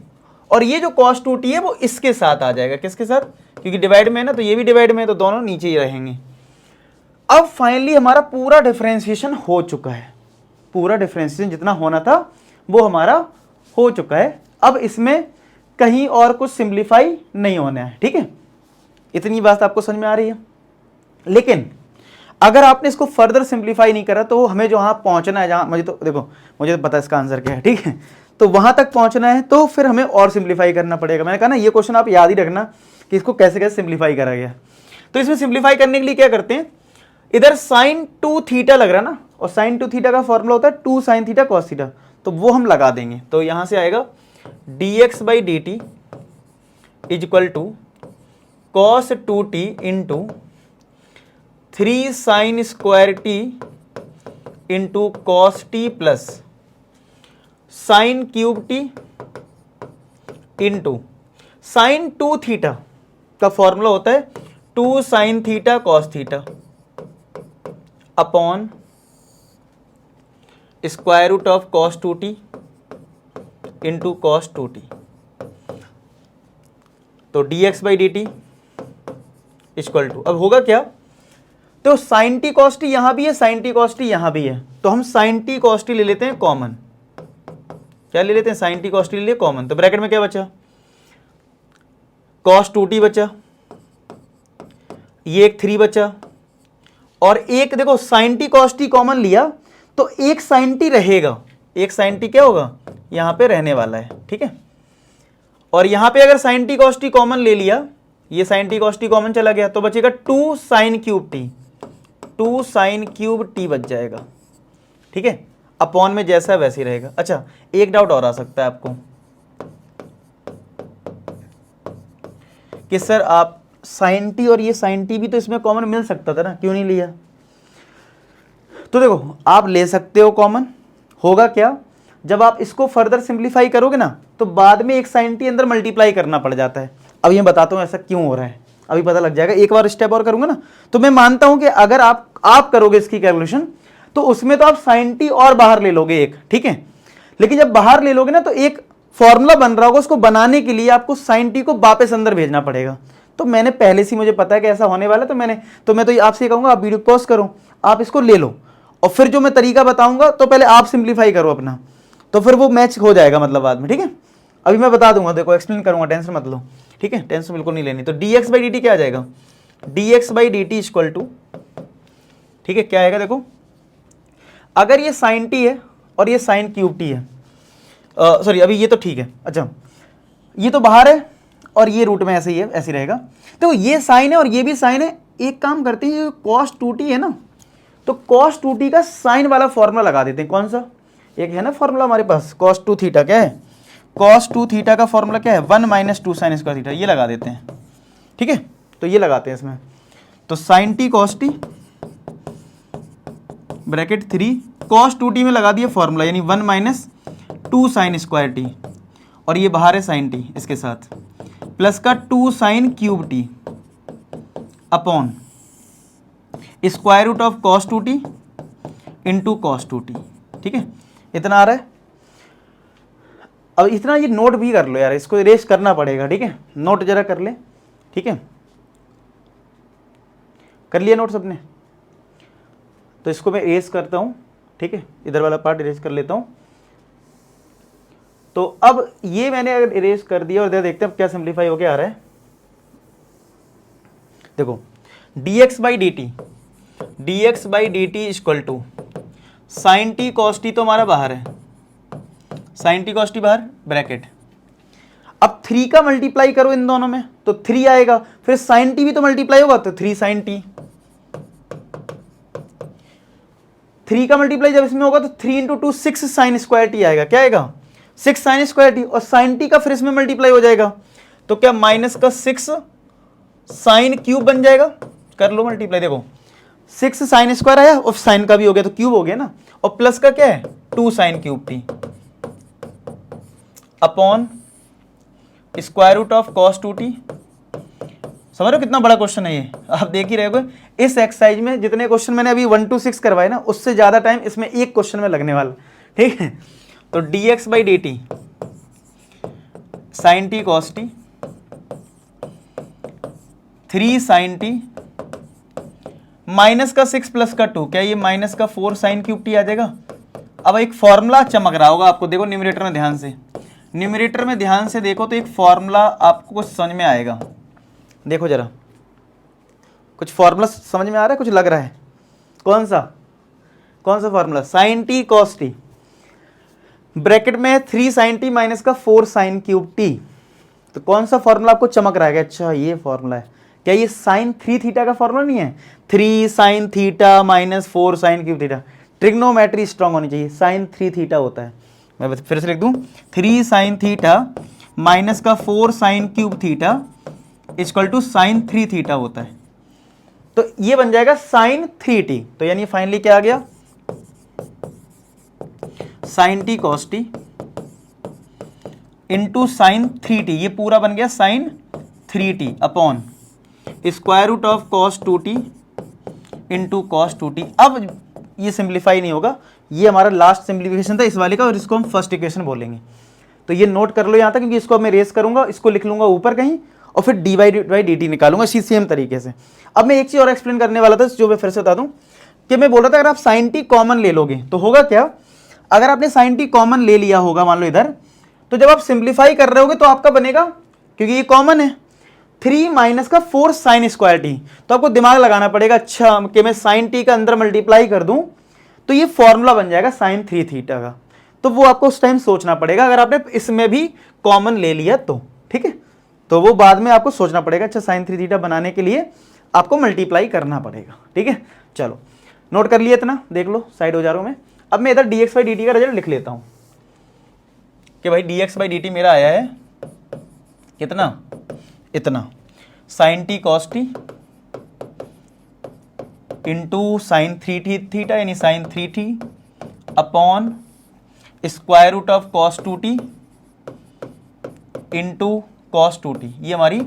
और ये जो cos 2t है वो इसके साथ आ जाएगा। किसके साथ? क्योंकि डिवाइड में है ना, तो ये भी डिवाइड में है, तो दोनों नीचे ही रहेंगे। अब फाइनली हमारा पूरा डिफरेंशिएशन हो चुका है। पूरा डिफरेंशिएशन जितना होना था वो हमारा हो चुका है। अब इसमें कहीं और कुछ सिंप्लीफाई नहीं होना है, ठीक है। इतनी बात आपको समझ में आ रही है। लेकिन अगर आपने इसको फर्दर सिंप्लीफाई नहीं करा तो हमें जो वहां पहुंचना है, जहां मुझे तो देखो, मुझे तो पता है इसका आंसर क्या है, ठीक है। तो वहां तक पहुंचना है तो फिर हमें और सिंप्लीफाई करना पड़ेगा। मैंने कहा ना, ये क्वेश्चन आप याद ही रखना कि इसको कैसे कैसे सिंप्लीफाई करा गया। तो इसमें सिंप्लीफाई करने के लिए क्या करते हैं, इधर sin 2 थीटा लग रहा है ना, और sin 2 थीटा का फॉर्मूला होता है 2 sin थीटा cos थीटा, तो वो हम लगा देंगे। तो यहां से आएगा dx by D t is equal to cos 2t into 3 sin square t into cos t plus sin cube t into sin 2 theta का फॉर्मूला होता है 2 sin theta cos theta upon square root of cos 2t into cos 2t। तो dx by D t equal to, अब होगा क्या, तो sin t cos t यहां भी है, sin t cos t यहां भी है, तो हम sin t cos t ले लेते हैं कॉमन। क्या ले लेते हैं? sin t cos t ले लिए कॉमन। तो ब्रैकेट में क्या बचा? cos 2t बचा, ये एक 3 बचा, और एक देखो sin t cos t common लिया तो एक sin t रहेगा, एक sin t क्या होगा? यहां पे रहने वाला है, ठीक है। और यहां पे अगर sin t cos t common ले लिया, ये sin t cos t common चला गया, तो बचेगा 2 sin cube t, 2 sin cube t बच जाएगा, ठीक है। अपॉन में जैसा वैसे ही रहेगा। अच्छा, एक डाउट और आ सकता है आपको कि सर आप sin t और ये sin t भी तो इसमें कॉमन मिल सकता था ना, क्यों नहीं लिया? तो देखो, आप ले सकते हो कॉमन। होगा क्या, जब आप इसको फर्दर सिंप्लीफाई करोगे ना तो बाद में एक sin t अंदर मल्टीप्लाई करना पड़ जाता है। अब ये बताता हूं ऐसा क्यों हो रहा है, अभी पता लग जाएगा। एक बार स्टेप और करूंगा ना, तो मैं मानता हूं कि अगर आप करोगे इसकी कैलकुलेशन तो उसमें तो आप sin t और बाहर ले लोगे एक, ठीक है। लेकिन जब बाहर ले लोगे ना तो एक फॉर्मूला बन रहा होगा, उसको बनाने के लिए आपको sin t को वापस अंदर भेजना पड़ेगा। तो मैंने पहले से मुझे पता है कि ऐसा होने वाला है, तो मैं तो आपसे कहूंगा आप वीडियो पॉज करो, आप इसको ले लो, और फिर जो मैं तरीका बताऊंगा तो पहले आप सिंप्लीफाई करो अपना, तो फिर वो मैच हो जाएगा मतलब बाद में, ठीक है। अभी मैं बता दूंगा, देखो एक्सप्लेन करूंगा, टेंशन मत लो, ठीक है, टेंशन बिल्कुल नहीं लेनी। तो dx बाई डी टी क्या आ जाएगा? dx by D t equal to, ठीक है, क्या आएगा देखो, अगर ये sin t है और ये sin क्यूब t है, सॉरी अभी ये तो ठीक है, अच्छा ये तो बाहर है और ये रूट में ऐसे ही है, ऐसे ही रहेगा। तो ये साइन है और ये भी साइन है, एक काम करते हैं, ये cos 2t है ना, तो cos 2t का साइन वाला फॉर्मूला लगा देते हैं। कौन सा? एक है ना फॉर्मूला हमारे पास, cos 2 थीटा क्या है? cos 2 थीटा का फॉर्मूला क्या है? 1 माइनस 2 साइन स्क्वायर थीटा, ये लगा देते हैं, ठीक है। तो ये लगाते हैं इसमें, तो sin t cos t bracket 3 cos 2t में लगा दिया फॉर्मूला, यानी 1 माइनस 2 साइन स्क्वायर टी, और ये बाहर है sin t इसके साथ, प्लस का 2 sine cube t upon square root of cos 2t into cos 2t, ठीक है। इतना आ रहा है। अब इतना ये नोट भी कर लो यार, इसको इरेज करना पड़ेगा, ठीक है, नोट जरा कर ले, ठीक है। कर लिया नोट सबने? तो इसको मैं इरेज करता हूं, ठीक है, इधर वाला पार्ट इरेज कर लेता हूं। तो अब ये मैंने अगर इरेज कर दिया और इधर देखते हैं क्या सिंप्लीफाई होके आ रहा है। देखो dx by D t equal to sine T cos t, तो हमारा बाहर है, साइन टी कॉस टी बाहर ब्रैकेट। अब 3 का मल्टीप्लाई करो इन दोनों में तो 3 आएगा, फिर साइन टी भी तो मल्टीप्लाई होगा तो 3 साइन टी, 3 का मल्टीप्लाई जब इसमें होगा तो 3 इंटू 2 6 साइन स्क्वायर टी आएगा। क्या आएगा? 6 साइन स्क्वायर टी, और साइन टी का फिर इसमें मल्टीप्लाई हो जाएगा, तो क्या माइनस का 6 साइन क्यूब बन जाएगा। कर लो मल्टीप्लाई, देखो 6 साइन स्क्वायर आया और साइन का भी हो गया तो क्यूब हो गया ना, और प्लस का क्या है 2 sine cube t upon square root of cos 2t। समझ रहे हो कितना बड़ा क्वेश्चन है ये, आप देख ही रहे होगे। इस एक्सरसाइज में जितने क्वेश्चन मैंने अभी 1 to 6 करवाए ना, उससे ज्यादा टाइम इसमें एक क्वेश्चन में लगने वाला, ठीक है। तो dx by D t sine T cos t 3 sine t minus का 6 प्लस का 2, क्या ये माइनस का 4 साइन क्यूब टी आ जाएगा। अब एक फॉर्मूला चमक रहा होगा आपको, देखो न्यूमरेटर में ध्यान से, न्यूमरेटर में ध्यान से देखो तो एक फॉर्मूला आपको कुछ समझ में आएगा। देखो जरा, कुछ फॉर्मूला समझ में आ रहा है, कुछ लग रहा है, कौन सा formula, sine T cos t bracket में 3 साइन टी माइनस का 4 साइन क्यूब टी। तो कौन सा फॉर्मूला आपको चमक रहा है, अच्छा ये फॉर्मूला है, क्या ये साइन 3 थीटा का फॉर्मूला नहीं है, 3 sign theta minus 4 sine cube theta. Trigonometry strong होनी चाहिए, साइन 3 थीटा होता है, मैं फिर से लिख दूं 3 साइन थीटा माइनस का 4 sine cube theta equal to sine 3 theta होता है। तो ये बन जाएगा साइन 3t, तो यानी फाइनली क्या आ गया sine T cos T into sine 3t, ये पूरा बन गया sine 3t upon square root of cos 2t into cos 2t। अब ये सिंप्लीफाई नहीं होगा, ये हमारा लास्ट सिंप्लीफिकेशन था इस वाले का, और इसको हम फर्स्ट इक्वेशन बोलेंगे। तो ये नोट कर लो यहाँ तक, क्योंकि इसको मैं रेस करूंगा, इसको लिख लूंगा ऊपर कहीं, और फिर डी बाई डी टी निकालूंगा इसी सेम तरीके से। अब मैं एक चीज और एक्सप्लेन करने वाला था, जो मैं फिर से बता दूं, कि मैं बोल रहा था अगर आप साइन टी कॉमन ले लोगे तो होगा क्या, अगर आपने साइन टी कॉमन ले लिया होगा मान लो इधर, तो जब आप सिंप्लीफाई कर रहे होगे तो आपका बनेगा, क्योंकि ये कॉमन है, 3 माइनस का 4 साइन स्क्वायर टी। तो आपको दिमाग लगाना पड़ेगा, अच्छा कि मैं साइन टी का अंदर मल्टीप्लाई कर दूं तो ये फॉर्मूला बन जाएगा साइन 3 थीटा का। तो वो आपको उस टाइम सोचना पड़ेगा, अगर आपने इसमें भी कॉमन ले लिया तो, ठीक है। तो वो बाद में आपको सोचना पड़ेगा, अच्छा साइन 3 थीटा बनाने के लिए आपको मल्टीप्लाई करना पड़ेगा, ठीक है। चलो नोट कर लिया इतना, देख लो साइड हो जा रहा हूं मैं। अब मैं इधर dx बाई डी टी का रिजल्ट लिख लेता हूं कि भाई dx बाई डी टी मेरा आया है कितना, इतना sine T cos T into sine 3 theta यानी sine 3t upon square root of cos 2t into cos 2t। ये हमारी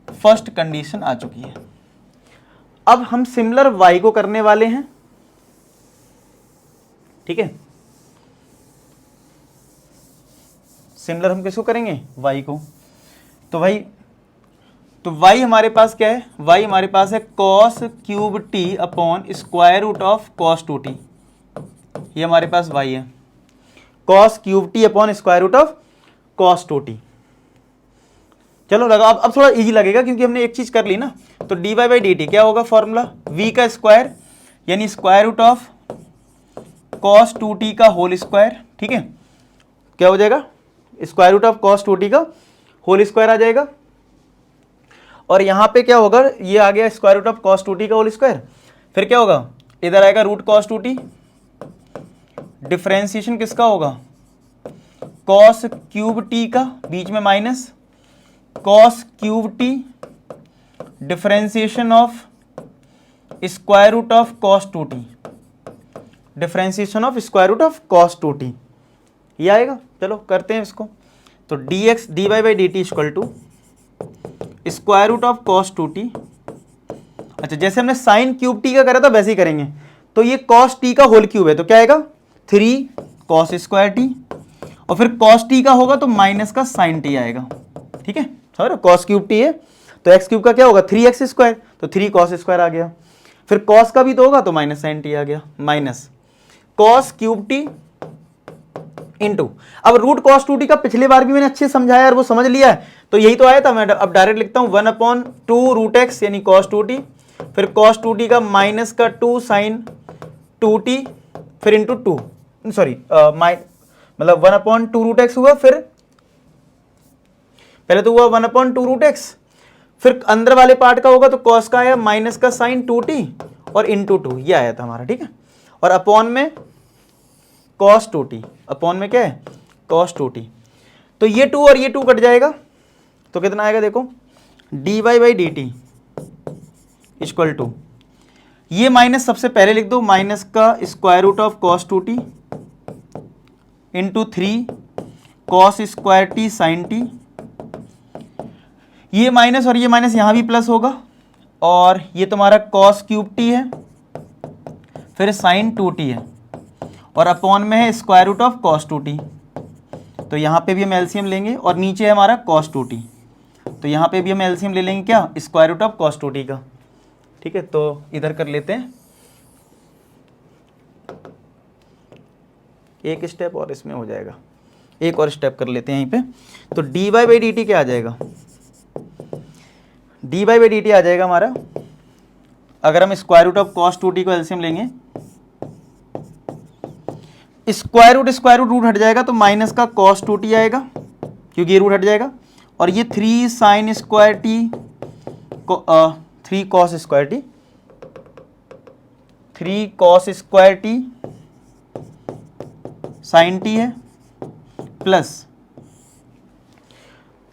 फर्स्ट कंडीशन आ चुकी है। अब हम सिमिलर y को करने वाले हैं, ठीक है। सिमिलर हम किसको करेंगे, y को। तो भाई तो y हमारे पास क्या है, y हमारे पास है cos cube t upon square root of cos 2t। ये हमारे पास y है, cos cube t upon square root of cos 2t। चलो लगा, अब थोड़ा इजी लगेगा क्योंकि हमने एक चीज कर ली ना। तो D Y by D T क्या होगा फॉर्मूला, v का स्क्वायर यानी square root of cos 2t का होल स्क्वायर, ठीक है। क्या हो जाएगा, square root of cos 2t का होल स्क्वायर आ जाएगा, और यहां पे क्या होगा, ये आ गया square root of cos 2t का होल स्क्वायर। फिर क्या होगा, इधर आएगा रूट cos 2t, डिफरेंशिएशन किसका होगा, cos क्यूब t का, बीच में minus cos cube t differentiation of square root of cos 2t, differentiation of square root of cos 2t, ये आएगा। चलो करते हैं इसको। तो dx dy by D t equal to square root of cos 2t। अच्छा, जैसे हमने साइन क्यूब t का करा था वैसे ही करेंगे। तो ये cos t का होल क्यूब है तो क्या आएगा 3 cos स्क्वायर t, और फिर cos t का होगा तो माइनस का sin t आएगा, ठीक है। सर cos क्यूब t है तो x क्यूब का क्या होगा 3x स्क्वायर, तो 3 cos स्क्वायर आ गया। फिर cos का भी तो होगा तो माइनस sin t आ गया, minus cos cube t into, अब रूट cos 2t का पिछली बार भी मैंने अच्छे समझाया और वो समझ लिया है, तो यही तो आया था। मैं अब डायरेक्ट लिखता हूं 1/2 रूट x यानी cos 2t, फिर cos 2t का माइनस का 2 sin 2t, फिर इंटू 2, सॉरी मतलब 1/2 रूट x हुआ, फिर पहले तो हुआ 1/2 रूट x, फिर अंदर वाले पार्ट का होगा तो cos का आया माइनस का sin 2t और इंटू 2, ये आया था हमारा, ठीक है। और अपॉन में cos 2t, अपॉन में क्या है cos 2t, तो ये 2 और ये 2 कट जाएगा तो कितना आएगा देखो, dy by D t equal to ये माइनस सबसे पहले लिख दो, माइनस का square root of cos 2t into 3 cos square t sine t. ये माइनस और ये माइनस यहां भी प्लस होगा, और ये तुम्हारा कॉस क्यूब टी है, फिर साइन 2t है, और अपॉन में है square root of cos 2t। तो यहाँ पे भी हम एलसीएम लेंगे, और नीचे है हमारा कॉस 2t, तो यहाँ पे भी हम एलसीएम ले लेंगे क्या, square root of cos 2t का। ठीक है, तो इधर कर लेते हैं एक स्टेप, और इसमें हो जाएगा एक और स्टेप कर लेते हैं यहीं पे। तो dy बाई डी टी क्या आ जाएगा, dy बाई डी टी आ जाएगा हमारा, अगर हम square root of cos 2t को एलसीएम लेंगे, स्क्वायर रूट रूट हट जाएगा, तो माइनस का कॉस 2t आएगा क्योंकि ये रूट हट जाएगा, और ये 3 sine square t, 3 cos square t, 3 cos square t sine t है, प्लस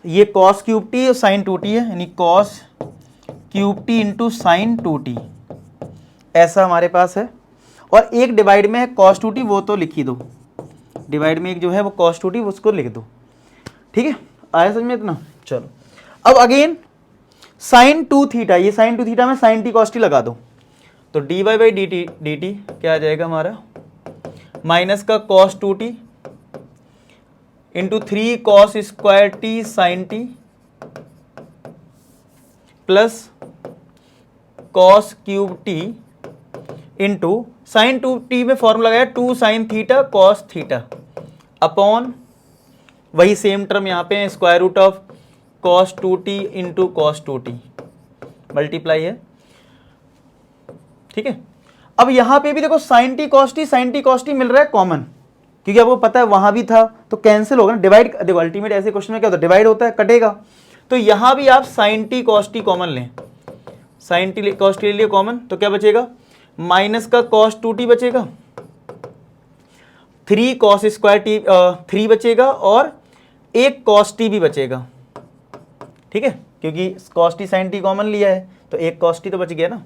ये कॉस क्यूब टी और साइन 2t है, यानी cos cube t into sine 2t, ऐसा हमारे पास है। और एक डिवाइड में है कॉस 2t, वो तो लिख ही दो, डिवाइड में एक जो है वो कॉस 2t, उसको लिख दो। ठीक है, आया समझ में इतना। चलो अब अगेन साइन 2 थीटा, ये साइन 2 थीटा में साइन टी कॉस टी लगा दो, तो dy बाई डी टी क्या आ जाएगा हमारा, माइनस का cos 2t into 3 cos square t sine t, plus cos cube t into sine 2t में फॉर्मूला लगाया 2 sine theta cos theta, upon वही सेम टर्म यहाँ पे square root of cos 2t into cos 2t, multiply है। ठीक है, अब यहां पे भी देखो साइन टी कॉस टी मिल रहा है कॉमन, क्योंकि आपको पता है वहां भी था तो कैंसिल होगा ना, डिवाइड देखो अल्टीमेट ऐसे क्वेश्चन में क्या होता है, डिवाइड होता है कटेगा, तो यहां भी आप sine T cos t common लें, साइन टी कॉस टी ले लिए कॉमन, तो क्या बचेगा, माइनस का कॉस 2t बचेगा, 3 कॉस स्क्वायर टी 3 बचेगा, और एक कॉस टी भी बचेगा। ठीक है, क्योंकि cos t sine t common लिया है, तो एक कॉस टी तो बच गया ना,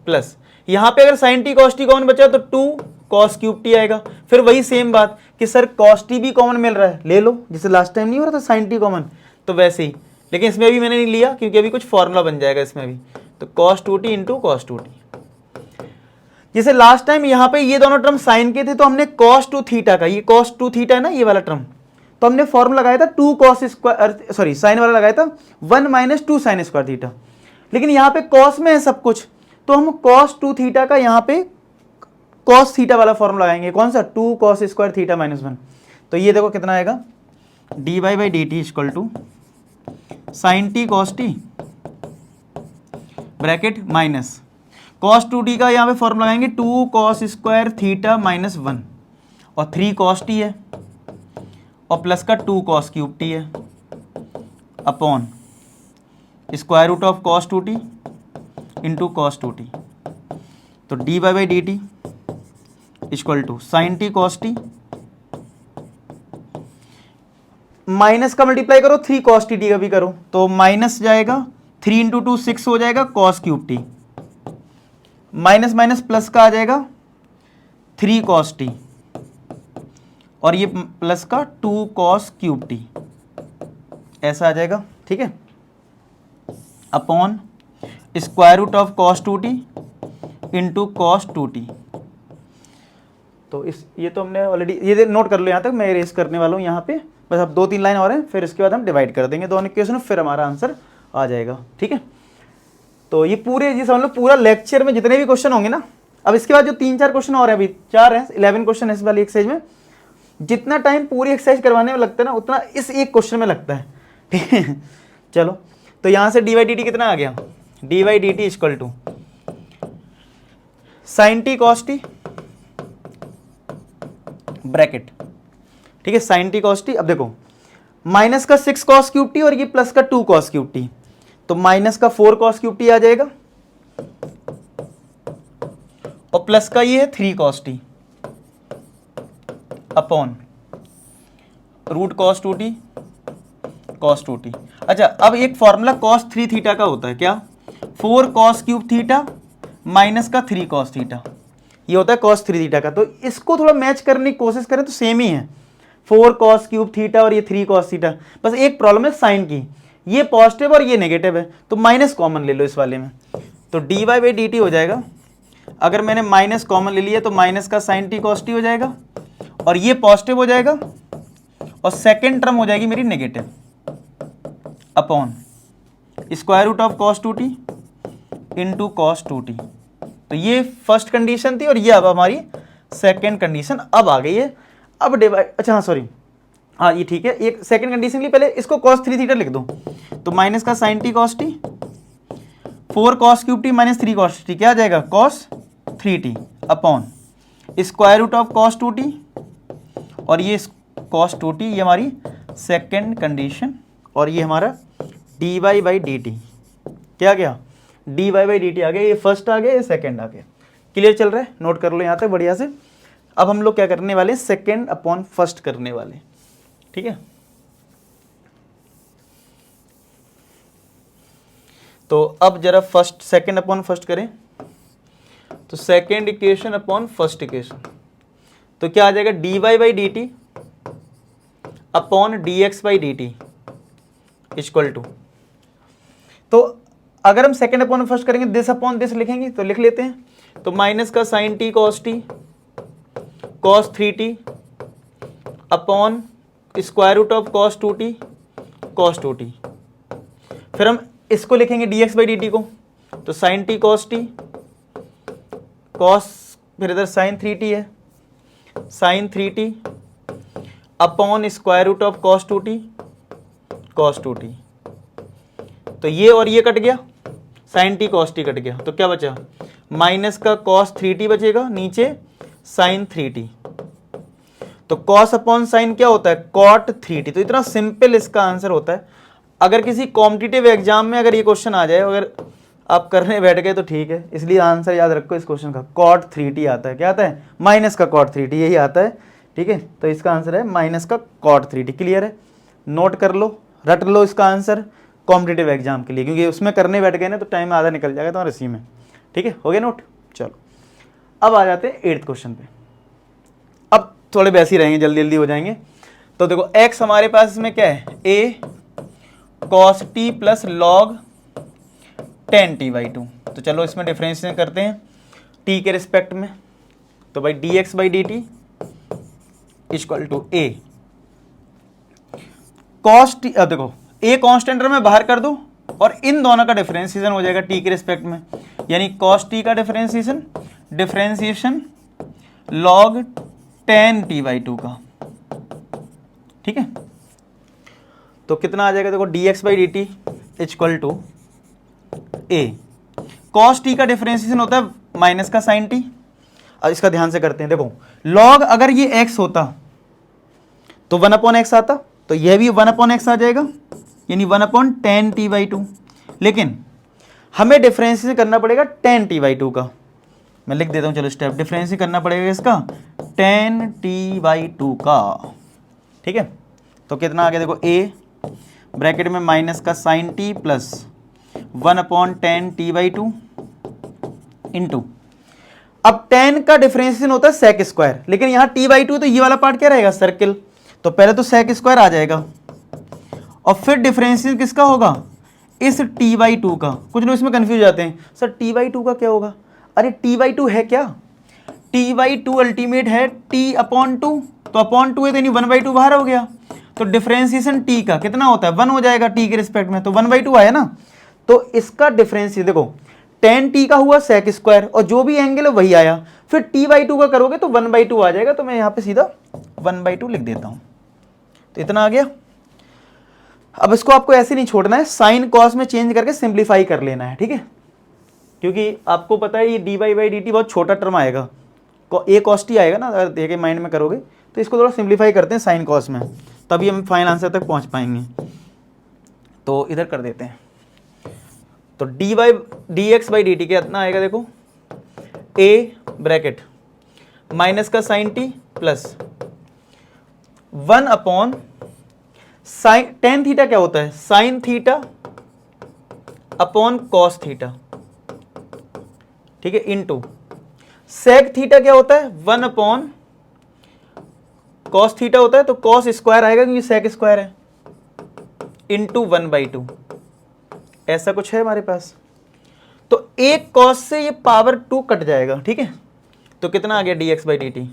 प्लस यहां पे अगर sine T cos t common बचा तो 2 कॉस क्यूब टी आएगा, फिर वही सेम बात कि सर कॉस टी भी कॉमन मिल रहा है, ले लो, जैसे लास्ट टाइम नहीं हो रहा था साइन टी कॉमन, तो वैसे ही, लेकिन इसमें भी मैंने नहीं लिया क्योंकि अभी कुछ फॉर्मूला बन जाएगा इसमें भी, तो cos 2t into cos 2t। जैसे लास्ट टाइम यहाँ पे ये दोनों टर्म साइन के थे, तो हमने कॉस 2 थीटा का, ये कॉस 2 थीटा है ना ये वाला टर्म, तो हमने फॉर्मूला लगाया था 2 कॉस स्क्वायर, सॉरी साइन वाला लगाया था 1 माइनस 2 साइन स्क्वायर थीटा, लेकिन यहाँ पे कॉस में है सब कुछ, तो हम कॉस 2 थीटा का यहाँ पे कॉस थीटा वाला फॉर्मूला लगाएंगे, कौन सा, 2 कॉस स्क्वायर थीटा माइनस 1, तो ये देखो कितना आएगा, dy by D t equal to sine T cos t bracket minus cos 2t का यहाँ पे फॉर्मूला लगाएंगे 2 कॉस स्क्वायर थीटा माइनस 1, और 3 कॉस टी है, और प्लस का 2 कॉस क्यूब टी है, upon square root of cos 2t into cos 2t, तो dy by D t equal to sine T cos t, minus का मल्टीप्लाई करो 3 कॉस टी का भी करो, तो माइनस जाएगा 3 इंटू 2 6 हो जाएगा cos cube t, minus minus plus का आ जाएगा 3 कॉस टी, और ये प्लस का 2 कॉस क्यूब टी, ऐसा आ जाएगा। ठीक है, upon square root of cos 2t into cos 2t, तो इस ये तो हमने ऑलरेडी, ये नोट कर लो यहाँ तक, मैं इरेज करने वाला हूँ यहाँ पे, बस अब 2-3 लाइन और हैं, फिर इसके बाद हम डिवाइड कर देंगे दोनों इक्वेशन, फिर हमारा आंसर आ जाएगा। ठीक है, तो ये पूरे ये समझ लो पूरा लेक्चर में जितने भी क्वेश्चन होंगे ना, अब इसके बाद जो 3-4 क्वेश्चन और हैं, अभी 4 हैं, 11 क्वेश्चन है इस वाली एक्सरसाइज में, जितना टाइम पूरी एक्सरसाइज करवाने में लगता है ना, उतना इस एक क्वेश्चन में लगता है। ठीक है, चलो तो यहाँ से डी बाई डी टी कितना आ गया, d by D t equal to sine T cos t bracket, ठीक है, साइन टी कॉस टी, अब देखो माइनस का 6 कॉस क्यूब टी और ये प्लस का 2 कॉस क्यूब टी, तो माइनस का 4 कॉस क्यूब टी आ जाएगा, और प्लस का ये है 3 cos t, upon root cos 2t cos 2t। अच्छा, अब एक फॉर्मूला कॉस 3 थीटा का होता है क्या, 4 कॉस क्यूब थीटा माइनस का 3 कॉस थीटा, ये होता है कॉस 3 थीटा का। तो इसको थोड़ा मैच करने की कोशिश करें तो सेम ही है, 4 कॉस क्यूब थीटा और ये 3 कॉस थीटा, बस एक प्रॉब्लम है साइन की, ये पॉजिटिव और ये नेगेटिव है, तो माइनस कॉमन ले लो इस वाले में, तो D Y by D t हो जाएगा। अगर मैंने माइनस कॉमन ले लिया तो माइनस का साइन टी कॉस टी हो जाएगा, और ये पॉजिटिव हो जाएगा, और सेकेंड टर्म हो जाएगी मेरी negative, upon square root of cos 2t into cos 2t। तो ये फर्स्ट कंडीशन थी और ये अब हमारी सेकेंड कंडीशन अब आ गई है। अब डिवाइड, अच्छा हाँ सॉरी, हाँ ये ठीक है, एक सेकेंड कंडीशन के लिए पहले इसको cos 3 थीटा लिख दो, तो माइनस का sine T cos t, 4 cos cube t minus 3 cos t, क्या आ जाएगा cos 3t upon square root of cos 2t, और ये cos 2t ये हमारी सेकेंड कंडीशन, और ये हमारा D Y by D T, क्या गया D Y by D T आ गया, ये फर्स्ट आ गया, ये सेकेंड आ गया। क्लियर चल रहा है, नोट कर लो यहाँ तक बढ़िया से। अब हम लोग क्या करने वाले, सेकेंड अपॉन फर्स्ट करने वाले, ठीक है। तो अब जरा फर्स्ट सेकेंड अपॉन फर्स्ट करें, तो second equation upon first equation, तो क्या आ जाएगा d Y by D t upon d x by D t equal to, तो अगर हम सेकेंड अपॉन फर्स्ट करेंगे दिस अपॉन दिस लिखेंगे, तो लिख लेते हैं, तो माइनस का sine T cos t cos 3t upon square root of cos 2t cos 2t, फिर हम इसको लिखेंगे dx बाई dt को, तो sine T cos t cos, फिर इधर साइन 3t है, sine 3t upon square root of cos 2t cos 2t, तो ये और ये कट गया, sine T cos t cut गया, तो क्या बचा माइनस का कॉस 3t बचेगा, नीचे साइन 3t, तो कॉस अपॉन साइन क्या होता है कॉट 3t। तो इतना सिंपल इसका आंसर होता है। अगर किसी कॉम्पिटिटिव एग्जाम में अगर ये क्वेश्चन आ जाए, अगर आप करने बैठ गए तो ठीक है, इसलिए आंसर याद रखो इस क्वेश्चन का, कॉट 3t आता है, क्या आता है माइनस का कॉट 3t, यही आता है, ठीक है। तो इसका आंसर है माइनस का कॉट 3t। क्लियर है, नोट कर लो, रट लो इसका आंसर कॉम्पिटिटिव एग्जाम के लिए, क्योंकि उसमें करने बैठ गए ना तो टाइम आधा निकल जाएगा तुम्हारे इसी में, ठीक है, हो गया नोट। चलो अब आ जाते हैं 8th क्वेश्चन पे, अब थोड़े वैसे ही रहेंगे, जल्दी जल्दी हो जाएंगे। तो देखो x हमारे पास इसमें क्या है a cos t plus log 10t/2, तो चलो इसमें डिफरेंशिएशन करते हैं t के रिस्पेक्ट में, तो भाई dx by D t equal to a cos t, अब देखो a कांस्टेंट में बाहर कर दो और इन दोनों का डिफरेंशिएशन हो जाएगा t के रिस्पेक्ट में, यानी cos t का डिफरेंशिएशन log 10t/2 का, ठीक है। तो कितना आ जाएगा देखो dx by D t equal to a, cos t का डिफरेंशिएशन होता है माइनस का साइन t। अब इसका ध्यान से करते हैं, देखो log अगर ये x होता तो 1/x आता, तो यह भी 1/x आ जाएगा, यानी 1/10t/2, लेकिन हमें डिफरेंशिएशन करना पड़ेगा 10t/2 का। मैं लिख देता हूं, चलो स्टेप, डिफरेंशिएशन करना पड़ेगा इसका 10t/2 का, ठीक है। तो कितना आ गया देखो a ब्रैकेट में माइनस का sine t plus 1/10t/2 into, अब 10 का डिफरेंशिएशन होता है सेक स्क्वायर, लेकिन यहाँ t/2 तो ये वाला पार्ट क्या रहेगा सर्किल, तो पहले तो सेक स्क्वायर आ जाएगा और फिर डिफरेंशिएशन किसका होगा इस t/2 का। कुछ लोग इसमें कंफ्यूज जाते हैं, सर t/2 का क्या होगा, अरे t/2 है क्या, t/2 अल्टीमेट है t/2, तो अपॉन 2 है तो यानी 1/2 बाहर हो गया, तो डिफरेंशिएशन t का कितना होता है 1 हो जाएगा t के रिस्पेक्ट में, तो 1/2 आया ना, तो इसका डिफरेंशिएशन देखो 10t का हुआ सेक स्क्वायर और जो भी एंगल है वही आया, फिर t/2 का करोगे तो 1/2 आ जाएगा, तो मैं यहाँ पे सीधा 1/2 लिख देता हूँ, तो इतना आ गया। अब इसको आपको ऐसे नहीं छोड़ना है, साइन कॉस में चेंज करके सिंप्लीफाई कर लेना है, ठीक है, क्योंकि आपको पता है ये d Y by D t बहुत छोटा टर्म आएगा, ए कॉस टी आएगा ना, अगर देखे माइंड में करोगे तो इसको थोड़ा सिंप्लीफाई करते हैं साइन कॉस में, तभी हम फाइनल आंसर तक पहुंच पाएंगे। तो इधर कर देते हैं, तो d x by D t कितना आएगा देखो, ए ब्रैकेट माइनस का sine t plus 1/, sine tan theta क्या होता है sine theta upon cos theta, ठीक है, इनटू सेक थीटा क्या होता है 1 अपॉन कॉस थीटा होता है, तो कॉस स्क्वायर आएगा क्योंकि सेक स्क्वायर है, इनटू 1/2 ऐसा कुछ है हमारे पास। तो एक कॉस से ये पावर 2 कट जाएगा, ठीक है, तो कितना आ गया dx/dt,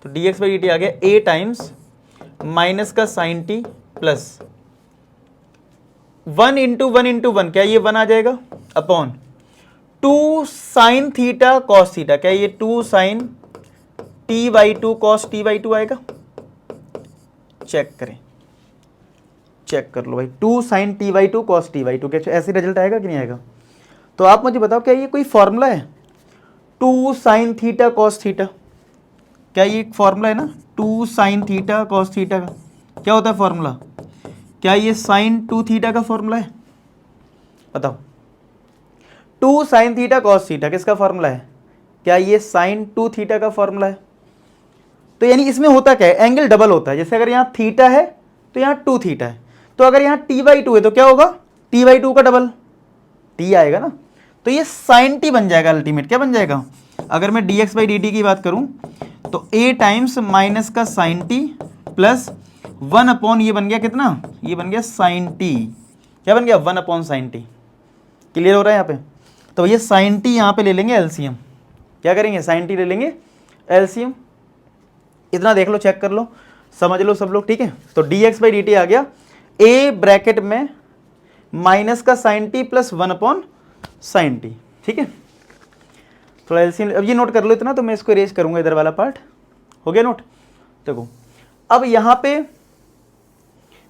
तो dx/dt आ गया a टाइम्स माइनस का साइन टी प्लस 1 इंटू 1 क्या ये 1 आ जाएगा upon 2 sine theta cos theta, क्या ये 2 साइन t/2 कॉस t/2 आएगा। चेक करें, चेक कर लो भाई, 2 साइन t/2 कॉस t/2 क्या ऐसे रिजल्ट आएगा कि नहीं आएगा। तो आप मुझे बताओ क्या ये कोई फॉर्मूला है 2 साइन थीटा कॉस थीटा, क्या ये एक फॉर्मूला है ना 2 साइन थीटा कॉस थीटा का, क्या होता है फॉर्मूला, क्या ये साइन 2 थीटा का फॉर्मूला है, बताओ। 2 साइन थीटा कॉस थीटा किसका फॉर्मूला है, क्या ये साइन 2 थीटा का फॉर्मूला है। तो यानी इसमें होता क्या है, एंगल डबल होता है, जैसे अगर यहाँ थीटा है तो यहाँ 2 थीटा है, तो अगर यहाँ t/2 है तो क्या होगा t/2 का डबल t आएगा ना, तो ये साइन t बन जाएगा, अल्टीमेट क्या बन जाएगा। अगर मैं dx/dt की बात करूं तो a टाइम्स माइनस का साइन t प्लस 1 अपॉन ये बन गया कितना, ये बन गया साइन t, क्या बन गया 1 अपॉन साइन t। क्लियर हो रहा है यहाँ पे। तो ये साइन t यहाँ पे ले लेंगे एलसीएम, क्या करेंगे साइन t ले लेंगे एलसीएम, इतना देख लो, चेक कर लो, समझ लो सब लोग, ठीक है। तो dx/dt आ गया a ब्रैकेट में माइनस का sine t plus 1 upon sine t, ठीक है। थोड़ा एलसीएम अब ये नोट कर लो इतना, तो मैं इसको इरेज करूंगा, इधर वाला पार्ट हो गया नोट। देखो अब यहां पे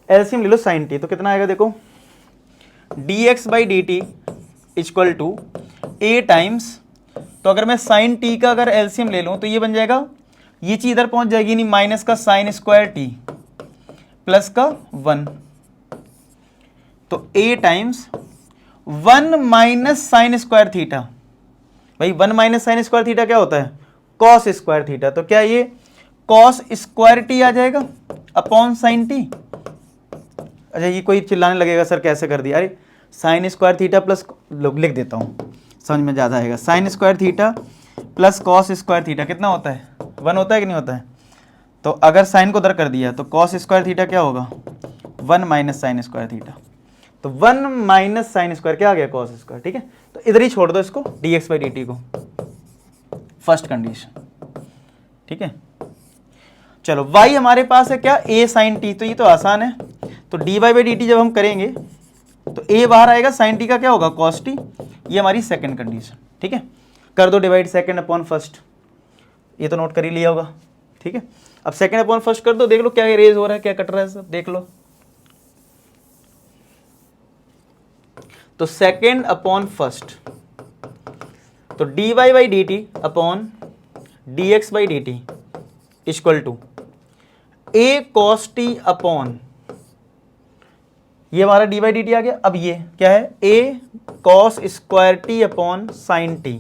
एलसीएम ले लो साइन t, तो कितना आएगा देखो dx/dt equal to a times, तो अगर मैं साइन t का अगर एलसीएम ले लूं तो ये बन जाएगा, ये चीज इधर पहुंच जाएगी नहीं, माइनस का साइन स्क्वायर t प्लस का 1, तो a times 1 minus sign square theta, भाई 1 माइनस साइन स्क्वायर थीटा क्या होता है कॉस स्क्वायर थीटा, तो क्या ये कॉस स्क्वायर टी आ जाएगा अपॉन साइन टी। अच्छा ये कोई चिल्लाने लगेगा सर कैसे कर दिया, अरे साइन स्क्वायर थीटा प्लस, लिख देता हूँ समझ में ज़्यादा आएगा, sign square theta plus cos square theta कितना होता है 1 होता है कि नहीं होता है। तो अगर साइन को उधर कर दिया तो कॉस स्क्वायर थीटा क्या होगा 1 माइनस साइन स्क्वायर थीटा, तो 1 माइनस साइन स्क्वायर क्या आ गया कॉस स्क्वायर, ठीक है। तो इधर ही छोड़ दो इसको dx/dt को, फर्स्ट कंडीशन, ठीक है। चलो y हमारे पास है क्या a साइन t, तो ये तो आसान है, तो dy/dt जब हम करेंगे तो a बाहर आएगा, साइन t का क्या होगा cos t, ये हमारी सेकंड कंडीशन, ठीक है। कर दो डिवाइड सेकंड अपॉन फर्स्ट, ये तो नोट कर ही लिया होगा, ठीक है। अब सेकंड अपॉन फर्स्ट कर दो, देख लो क्या इरेज हो रहा है क्या कट रहा है सब देख लो। तो सेकेंड अपॉन फर्स्ट, तो dy/dt upon dx/dt equal to a cos t upon, ये हमारा dy/dt आ गया। अब ये क्या है a cos square t upon sine t,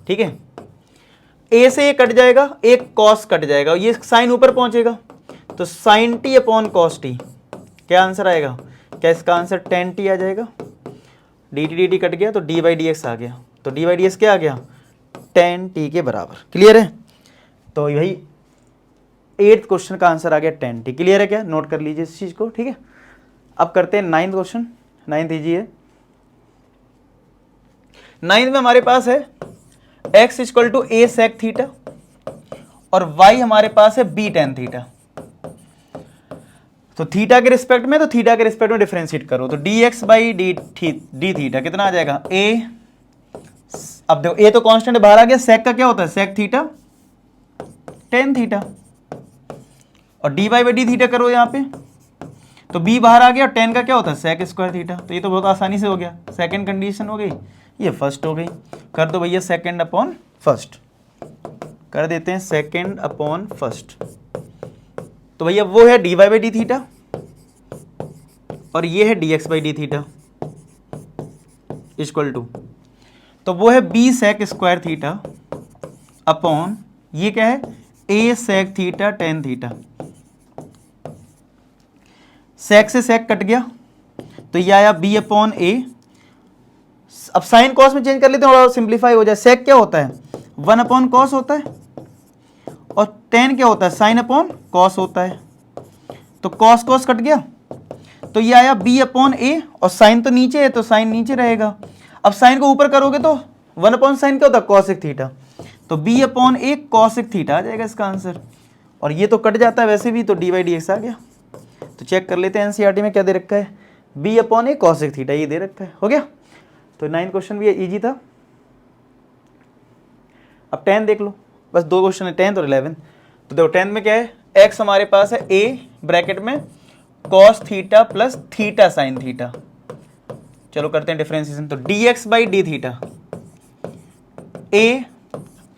ठीक है। a से ये कट जाएगा, एक cos कट जाएगा, ये साइन ऊपर पहुंचेगा, तो sine t upon cos t, क्या आंसर आएगा, क्या इसका आंसर tan t आ जाएगा। dt कट गया तो d/dx आ गया, तो d/dx क्या आ गया tan t के बराबर। क्लियर है, तो यही 8th क्वेश्चन का आंसर आ गया tan t। क्लियर है क्या, नोट कर लीजिए इस चीज को, ठीक है। अब करते हैं 9th क्वेश्चन, 9th इजी है। 9th में हमारे पास है x equal to a sec theta और y हमारे पास है b tan थीटा। तो थीटा के रिस्पेक्ट में, तो थीटा के रिस्पेक्ट में डिफरेंशिएट करो, तो dx/d थीटा कितना आ जाएगा a, अब देखो a तो कांस्टेंट बाहर आ गया, sec का क्या होता है sec थीटा tan थीटा, और dy/d थीटा करो यहाँ पे, तो b बाहर आ गया, और tan का क्या होता है sec स्क्वायर थीटा, तो ये तो बहुत आसानी से हो गया, सेकंड कंडीशन हो गई, ये फर्स्ट हो गई। कर दो भैया सेकंड अपॉन फर्स्ट, कर देते हैं सेकंड अपॉन फर्स्ट, तो भैया वो है dy/d थीटा और ये है dx/d थीटा इक्वल टू, तो वो है b sec square theta upon ये क्या है a sec theta tan theta. sec से sec कट गया तो ये आया b अपॉन a अब साइन कॉस में चेंज कर लेते हैं और सिंप्लीफाई हो जाए। सेक क्या होता है, 1 अपॉन कॉस होता है, और टेन क्या होता है, साइन अपॉन कॉस होता है। तो कॉस कॉस कट गया, तो ये आया b अपॉन ए, और साइन तो नीचे है तो साइन नीचे रहेगा। अब साइन को ऊपर करोगे तो 1 अपॉन साइन क्या होता है, कॉसेक थीटा, तो b अपॉन ए कॉसेक थीटा आ जाएगा इसका आंसर। और ये तो कट जाता है वैसे भी, तो डी बाई डी एक्स आ गया। तो चेक कर लेते हैं एनसीईआरटी में क्या दे रखा है, b अपॉन ए कॉसेक थीटा, ये दे रखा है। हो गया, तो 9 क्वेश्चन भी इजी था। अब 10 देख लो, बस 2 क्वेश्चन है, 10 और 11। तो देखो 10 में क्या है, x हमारे पास है a ब्रैकेट में cos theta plus theta sine theta. चलो करते हैं डिफरेंशिएशन। तो dx by D theta, a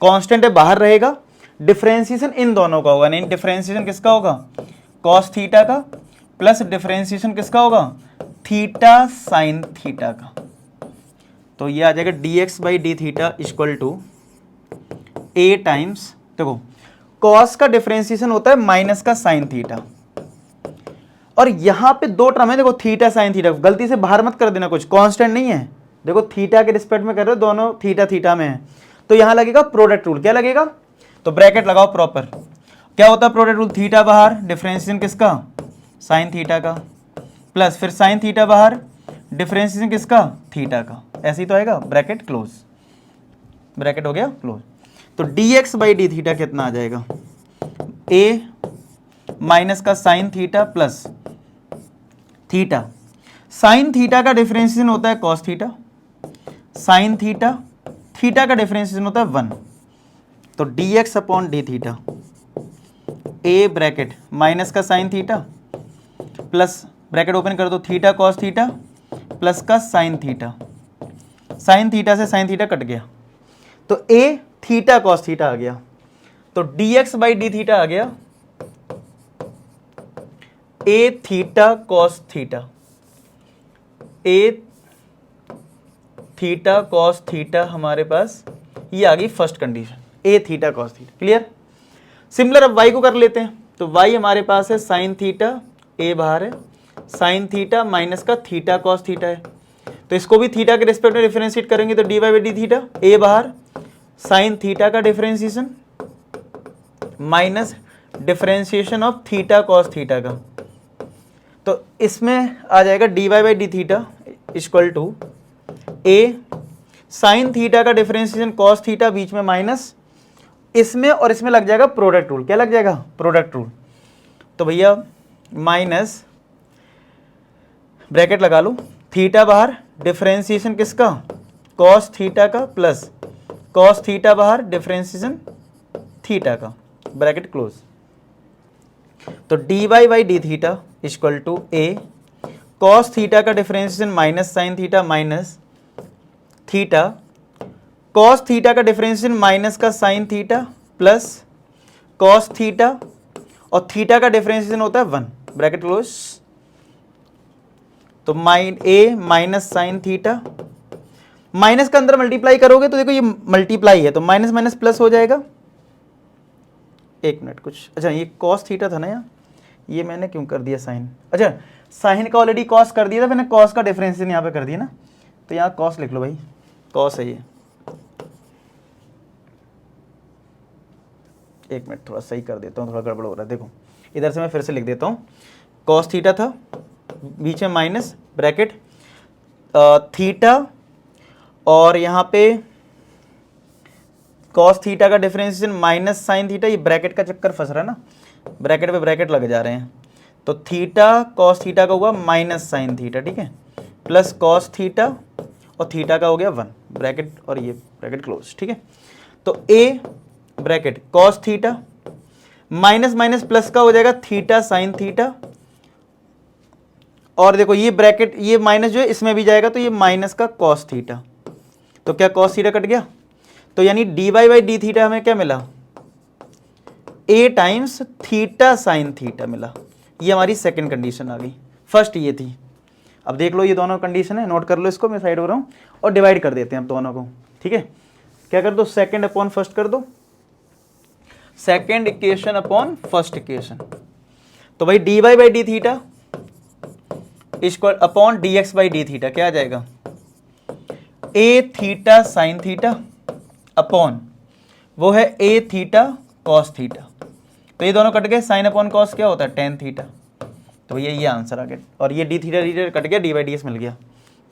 constant है बाहर रहेगा, डिफरेंशिएशन इन दोनों का होगा, नहीं डिफरेंशिएशन किसका होगा, cos थीटा का, प्लस डिफरेंशिएशन किसका होगा, थीटा साइन थीटा का। तो ये आ जाएगा dx by D theta equal to a times, देखो cos का डिफरेंशिएशन होता है माइनस का साइन थीटा, और यहां पे 2 टर्म है, देखो थीटा साइन थीटा, गलती से बाहर मत कर देना, कुछ कांस्टेंट नहीं है, देखो थीटा के रिस्पेक्ट में कर रहे हो, दोनों थीटा थीटा में है, तो यहां लगेगा प्रोडक्ट रूल। क्या लगेगा, तो ब्रैकेट लगाओ प्रॉपर। क्या होता है प्रोडक्ट रूल, थीटा बाहर, डिफरेंशिएशन किसका, साइन थीटा का, प्लस फिर साइन थीटा बाहर, डिफरेंशिएशन किसका, थीटा का, ऐसे ही तो आएगा, ब्रैकेट क्लोज, ब्रैकेट हो गया क्लोज। तो dx बाई डी थीटा कितना आ जाएगा, a माइनस का sine theta plus theta, sine theta का डिफरेंशिएशन होता है cos theta, sine theta, theta का डिफरेंशिएशन होता है 1, तो dx अपॉन D theta, a bracket minus का sine theta plus bracket open कर दो थीटा cos थीटा प्लस का साइन थीटा, साइन थीटा से साइन थीटा कट गया, तो a थीटा cos थीटा आ गया, तो dx बाई डी थीटा आ गया a theta cos theta, a theta cos theta हमारे पास, ये आ गई first condition, a theta cos theta. Clear, similar अब y को कर लेते हैं। तो y हमारे पास है साइन थीटा, a बाहर है, साइन थीटा माइनस का थीटा cos थीटा है, तो इसको भी थीटा के रिस्पेक्ट में डिफरेंशिएट करेंगे, तो d by D theta, a बाहर, साइन थीटा का differentiation minus differentiation of theta cos theta का, तो इसमें आ जाएगा d Y by D theta equal to a sine theta का डिफरेंशिएशन कॉस थीटा, बीच में माइनस, इसमें और इसमें लग जाएगा प्रोडक्ट रूल। क्या लग जाएगा, प्रोडक्ट रूल। तो भैया माइनस ब्रैकेट लगा लो, थीटा बाहर, डिफरेंशिएशन किसका, कॉस थीटा का, प्लस कॉस थीटा बाहर, डिफरेंशिएशन थीटा का, ब्रैकेट क्लोज। तो D Y by D theta equal to A cos theta का differentiation minus sine theta minus theta, cos theta का डिफरेंशिएशन माइनस का sine theta plus cos theta, और थीटा का डिफरेंशिएशन होता है 1, ब्रैकेट क्लोज। तो A minus sine theta, minus का अंदर मल्टीप्लाई करोगे तो देखो ये मल्टीप्लाई है, तो माइनस माइनस प्लस हो जाएगा। एक मिनट कुछ, अच्छा ये कॉस थीटा था ना यार, ये मैंने क्यों कर दिया साइन, अच्छा साइन का ऑलरेडी कॉस कर दिया था मैंने, कॉस का डिफरेंशिएशन यहाँ पे कर दिया ना, तो यहाँ कॉस लिख लो भाई, कॉस है ये। एक मिनट थोड़ा सही कर देता हूँ, थोड़ा गड़बड़ हो रहा है, देखो इधर से मैं फिर से लिख देता हूँ, कॉस थीटा था, बीच में माइनस ब्रैकेट थीटा, और यहाँ पे कॉस थीटा का डिफरेंशिएशन माइनस साइन थीटा, ये ब्रैकेट का चक्कर फंस रहा है ना, ब्रैकेट पे ब्रैकेट लग जा रहे हैं, तो थीटा कॉस थीटा का हुआ माइनस साइन थीटा, ठीक है, प्लस कॉस थीटा, और थीटा का हो गया 1, ब्रैकेट और ये ब्रैकेट क्लोज, ठीक है। तो A bracket cos theta minus minus plus का हो जाएगा थीटा साइन थीटा, और देखो ये ब्रैकेट ये माइनस जो है इसमें भी जाएगा, तो ये माइनस का कॉस थीटा, तो क्या कॉस थीटा कट गया, तो यानी d Y by D theta हमें क्या मिला, a times theta sine theta मिला। ये हमारी सेकंड कंडीशन आ गई, फर्स्ट ये थी। अब देख लो ये दोनों कंडीशन है, नोट कर लो इसको, मैं साइड हो रहा हूँ, और डिवाइड कर देते हैं अब दोनों को, ठीक है। क्या कर दो, सेकंड अपॉन फर्स्ट कर दो, second equation upon first equation. तो भाई d Y by D theta equal upon d x by D theta क्या आ जाएगा, a theta sine theta upon वो है ए थीटा कॉस थीटा। तो ये दोनों कट गए, साइन अपॉन कॉस क्या होता है टेन थीटा। तो ये आंसर आ गया, और ये डी थीटा कट गया, डी बाई डी एस मिल गया,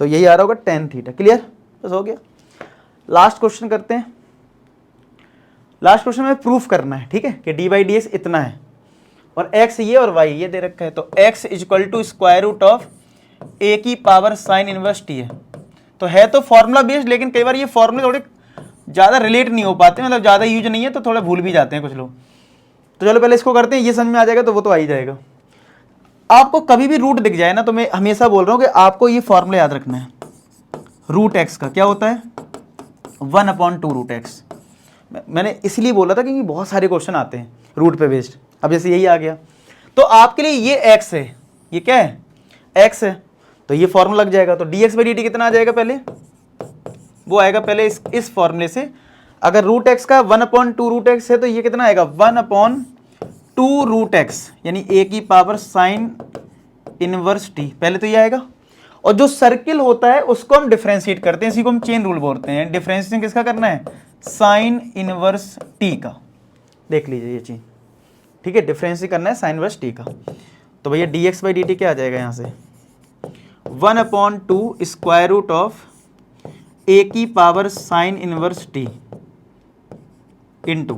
तो यही आ रहा होगा टेन थीटा। क्लियर, बस हो गया। लास्ट क्वेश्चन करते हैं। लास्ट क्वेश्चन में प्रूफ करना है, ठीक है, कि डी बाई डी एस इतना है और एक्स ये और वाई ये दे रखा है। तो X is equal to square root of A की पावर साइन इनवर्स टी है। तो है तो फॉर्मूला बेस्ड, लेकिन कई बार ये फॉर्मूले थोड़े ज़्यादा रिलेट नहीं हो पाते, मतलब ज़्यादा यूज नहीं है तो थोड़ा भूल भी जाते हैं कुछ लोग। तो चलो पहले इसको करते हैं, ये समझ में आ जाएगा तो वो तो आ ही जाएगा। आपको कभी भी रूट दिख जाए ना, तो मैं हमेशा बोल रहा हूँ कि आपको ये फॉर्मूला याद रखना है। रूट एक्स का क्या होता है 1/2 रूट एक्स। मैंने इसलिए बोला था क्योंकि बहुत सारे क्वेश्चन आते हैं रूट पे बेस्ड। अब जैसे यही आ गया तो आपके लिए ये एक्स है, ये क्या है एक्स है, तो ये फॉर्मूला लग जाएगा। तो dx बाई dt कितना आ जाएगा, पहले वो आएगा पहले इस फॉर्मूले से। अगर रूट एक्स का 1/2 रूट एक्स है तो ये कितना आएगा 1/2 रूट एक्स, यानी ए की पावर साइन इनवर्स टी। पहले तो ये आएगा, और जो सर्किल होता है उसको हम डिफरेंशिएट करते हैं, इसी को हम चेन रूल बोलते हैं। डिफरेंशिएशन किसका करना है, साइन इनवर्स टी का। देख लीजिए ये चीज, ठीक है, डिफरेंशिएट करना है साइन इनवर्स टी का। तो भैया dx बाई dt क्या आ जाएगा यहाँ से 1/2 स्क्वायर रूट ऑफ ए की power sine inverse T into,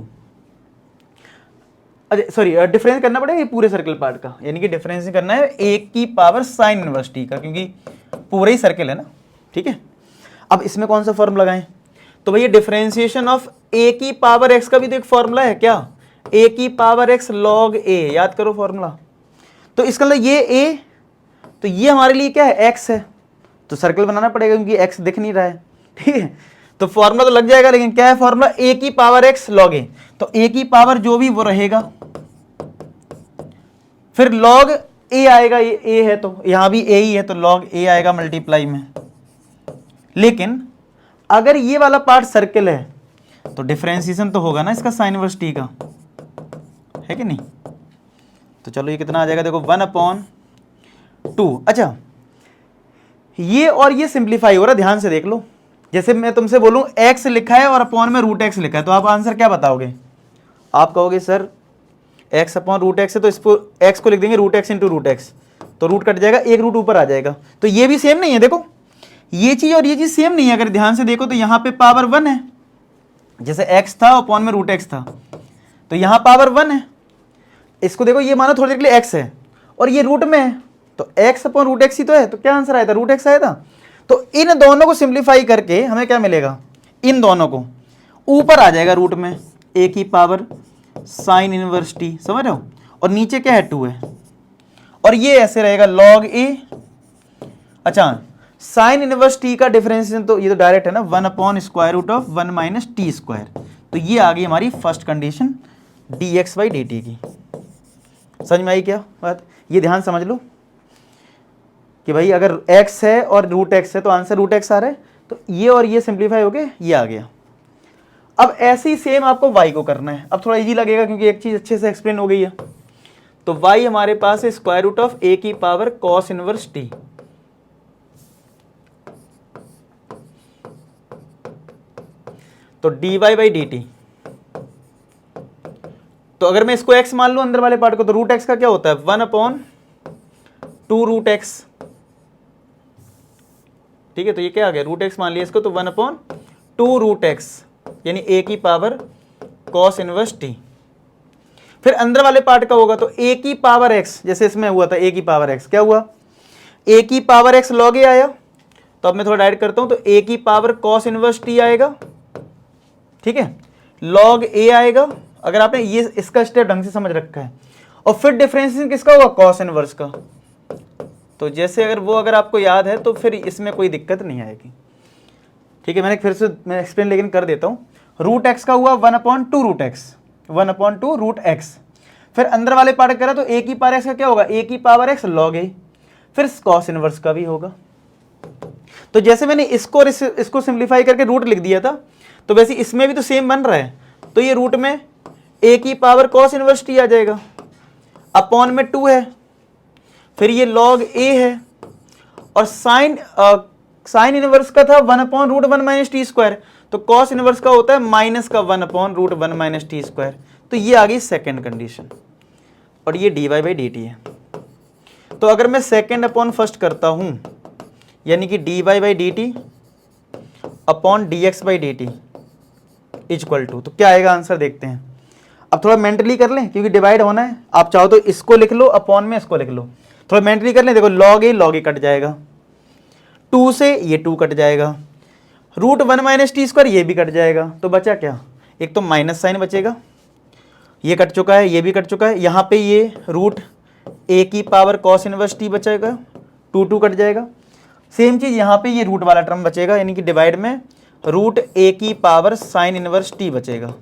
अरे सॉरी डिफरेंस करना पड़ेगा ये पूरे सर्कल पार्ट का, यानी कि डिफरेंस करना है ए की पावर साइन इनवर्स टी का, क्योंकि पूरा ही सर्कल है ना, ठीक है। अब इसमें कौन सा फॉर्म लगाएं, तो भैया डिफरेंशिएशन ऑफ ए की पावर एक्स का भी तो एक फॉर्मूला है, क्या ए की पावर एक्स लॉग ए, याद करो फॉर्मूला। तो इसका मतलब ये ए, तो ये हमारे लिए क्या है एक्स है, तो सर्कल बनाना पड़ेगा क्योंकि एक्स दिख नहीं रहा है, ठीक है। तो फॉर्मूला तो लग जाएगा, लेकिन क्या है फॉर्मूला ए की पावर एक्स लॉग ए। तो ए की पावर जो भी वो रहेगा, फिर लॉग ए आएगा, ये ए है तो यहां भी ए ही है तो लॉग ए आएगा मल्टीप्लाई में। लेकिन अगर ये वाला पार्ट सर्कल है तो डिफरेंशिएशन तो होगा ना इसका साइन इनवर्स टी का, है कि नहीं। तो चलो ये कितना आ जाएगा, देखो 1/2। अच्छा ये और ये सिंप्लीफाई हो रहा है, ध्यान से देख लो। जैसे मैं तुमसे बोलूं x लिखा है और अपॉन में रूट एक्स लिखा है, तो आप आंसर क्या बताओगे, आप कहोगे sir x upon root x है तो इसको x को लिख देंगे root x into root x, तो रूट कट जाएगा, एक रूट ऊपर आ जाएगा। तो ये भी सेम नहीं है, देखो ये चीज और ये चीज सेम नहीं है। अगर ध्यान से देखो तो यहाँ पे पावर 1 है, जैसे x था अपॉन में रूट एक्स था, तो यहाँ पावर 1 है। इसको देखो, ये मानो थोड़ी देर के लिए x है और ये रूट में है, तो x अपॉन रूट एक्स ही तो है, तो क्या आंसर आया था रूट एक्स आया था। तो इन दोनों को सिंप्लीफाई करके हमें क्या मिलेगा, इन दोनों को ऊपर आ जाएगा रूट में ए की पावर साइन इनवर्स टी, समझ रहे हो, और नीचे क्या है 2 है, और ये ऐसे रहेगा लॉग ए। अच्छा साइन इनवर्स टी का डिफरेंशिएशन तो ये तो डायरेक्ट है ना, 1/√ऑफ 1 - टी स्क्वायर। तो ये आ गई हमारी first condition dx by dt की। समझ में आई क्या बात, ये ध्यान समझ लो कि भाई अगर x है और रूट एक्स है तो आंसर रूट एक्स आ रहा है, तो ये और ये सिंप्लीफाई हो गए, ये आ गया। अब ऐसे ही सेम आपको y को करना है। अब थोड़ा इजी लगेगा क्योंकि एक चीज अच्छे से एक्सप्लेन हो गई है। तो y हमारे पास है स्क्वायर रूट ऑफ a की पावर कॉस इनवर्स t, तो dy बाई dt। तो अगर मैं इसको x मान लूं अंदर वाले पार्ट को, तो रूट एक्स का क्या होता है 1/2 रूट एक्स, ठीक है। तो ये क्या आ गया रूट एक्स मान लिया इसको, तो 1/2 रूट एक्स, यानी a की पावर कॉस इनवर्स t। फिर अंदर वाले पार्ट का होगा तो a की पावर x, जैसे इसमें हुआ था a की पावर x, क्या हुआ a की पावर x log a आया। तो अब मैं थोड़ा डायरेक्ट करता हूं, तो a की पावर कॉस इनवर्स t आएगा, ठीक है, log a आएगा। अगर आपने ये इसका स्टेप ढंग से समझ रखा है, और फिर डिफरेंशिएशन किसका होगा कॉस इनवर्स का। तो जैसे अगर आपको याद है तो फिर इसमें कोई दिक्कत नहीं आएगी, ठीक है। मैंने फिर से मैं एक्सप्लेन लेकिन कर देता हूँ। रूट एक्स का हुआ 1/2 रूट एक्स, 1/2 रूट एक्स। फिर अंदर वाले पार्ट करा तो a की पावर x का क्या होगा a की पावर x log a, फिर कॉस इनवर्स का भी होगा। तो जैसे मैंने इसको सिंप्लीफाई करके रूट लिख दिया था, तो वैसे इसमें भी तो सेम बन रहा है। तो ये रूट में a की पावर कॉस इनवर्स t आ जाएगा, अपॉन में 2 है, फिर ये log a है, और साइन साइन इनवर्स का था 1/√1 माइनस टी स्क्वायर, तो कॉस इनवर्स का होता है माइनस का 1/√1 माइनस टी स्क्वायर। तो ये आ गई सेकेंड कंडीशन, और ये dy/dt है। तो अगर मैं सेकेंड अपॉन फर्स्ट करता हूं, यानी कि dy/dt upon dx/dt equal to, तो क्या आएगा आंसर देखते हैं। अब थोड़ा मेंटली कर लें क्योंकि डिवाइड होना है, आप चाहो तो इसको लिख लो अपॉन में इसको लिख लो, थोड़ा मेंटली कर लें। देखो log a कट जाएगा, 2 से ये 2 कट जाएगा, √1 माइनस टी स्क्वायर ये भी कट जाएगा, तो बचा क्या, एक तो माइनस साइन बचेगा, ये कट चुका है, ये भी कट चुका है, यहाँ पे ये √a की पावर कॉस इनवर्स टी बचेगा, 2 कट जाएगा। सेम चीज यहाँ पे ये रूट वाला टर्म बचेगा, यानी कि डिवाइड में √a की पावर साइन इनवर्स टी बचेगा।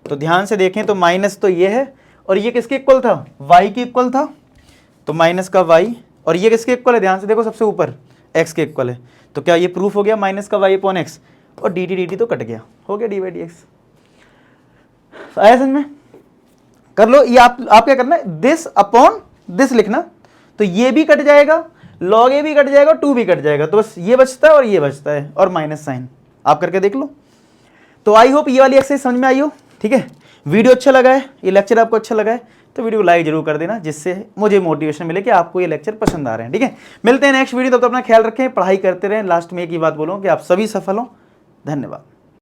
तो ध्यान से देखें तो माइनस तो ये है, और ये किसके इक्वल था, y के इक्वल था, तो माइनस का y, और ये किसके इक्वल है, ध्यान से देखो सबसे ऊपर x के इक्वल है। तो क्या ये प्रूफ हो गया माइनस का y अपॉन x, और dt तो कट गया, हो गया dy/dx। आया समझ में, कर लो। ये आप क्या करना है, दिस अपॉन दिस लिखना, तो ये भी कट जाएगा, log a भी कट जाएगा, 2 भी कट जाएगा, तो बस ये बचता है और ये बचता है, और माइनस साइन। आप करके देख लो। तो आई होप ये वाली एक्सरसाइज समझ में आई हो, ठीक है। वीडियो अच्छा लगा है, ये लेक्चर आपको अच्छा लगा है, तो वीडियो को लाइक जरूर कर देना, जिससे मुझे मोटिवेशन मिले कि आपको ये लेक्चर पसंद आ रहे हैं, ठीक है। मिलते हैं नेक्स्ट वीडियो, तब तो अपना ख्याल रखें, पढ़ाई करते रहें। लास्ट में एक ही बात बोलूँ कि आप सभी सफल हों। धन्यवाद।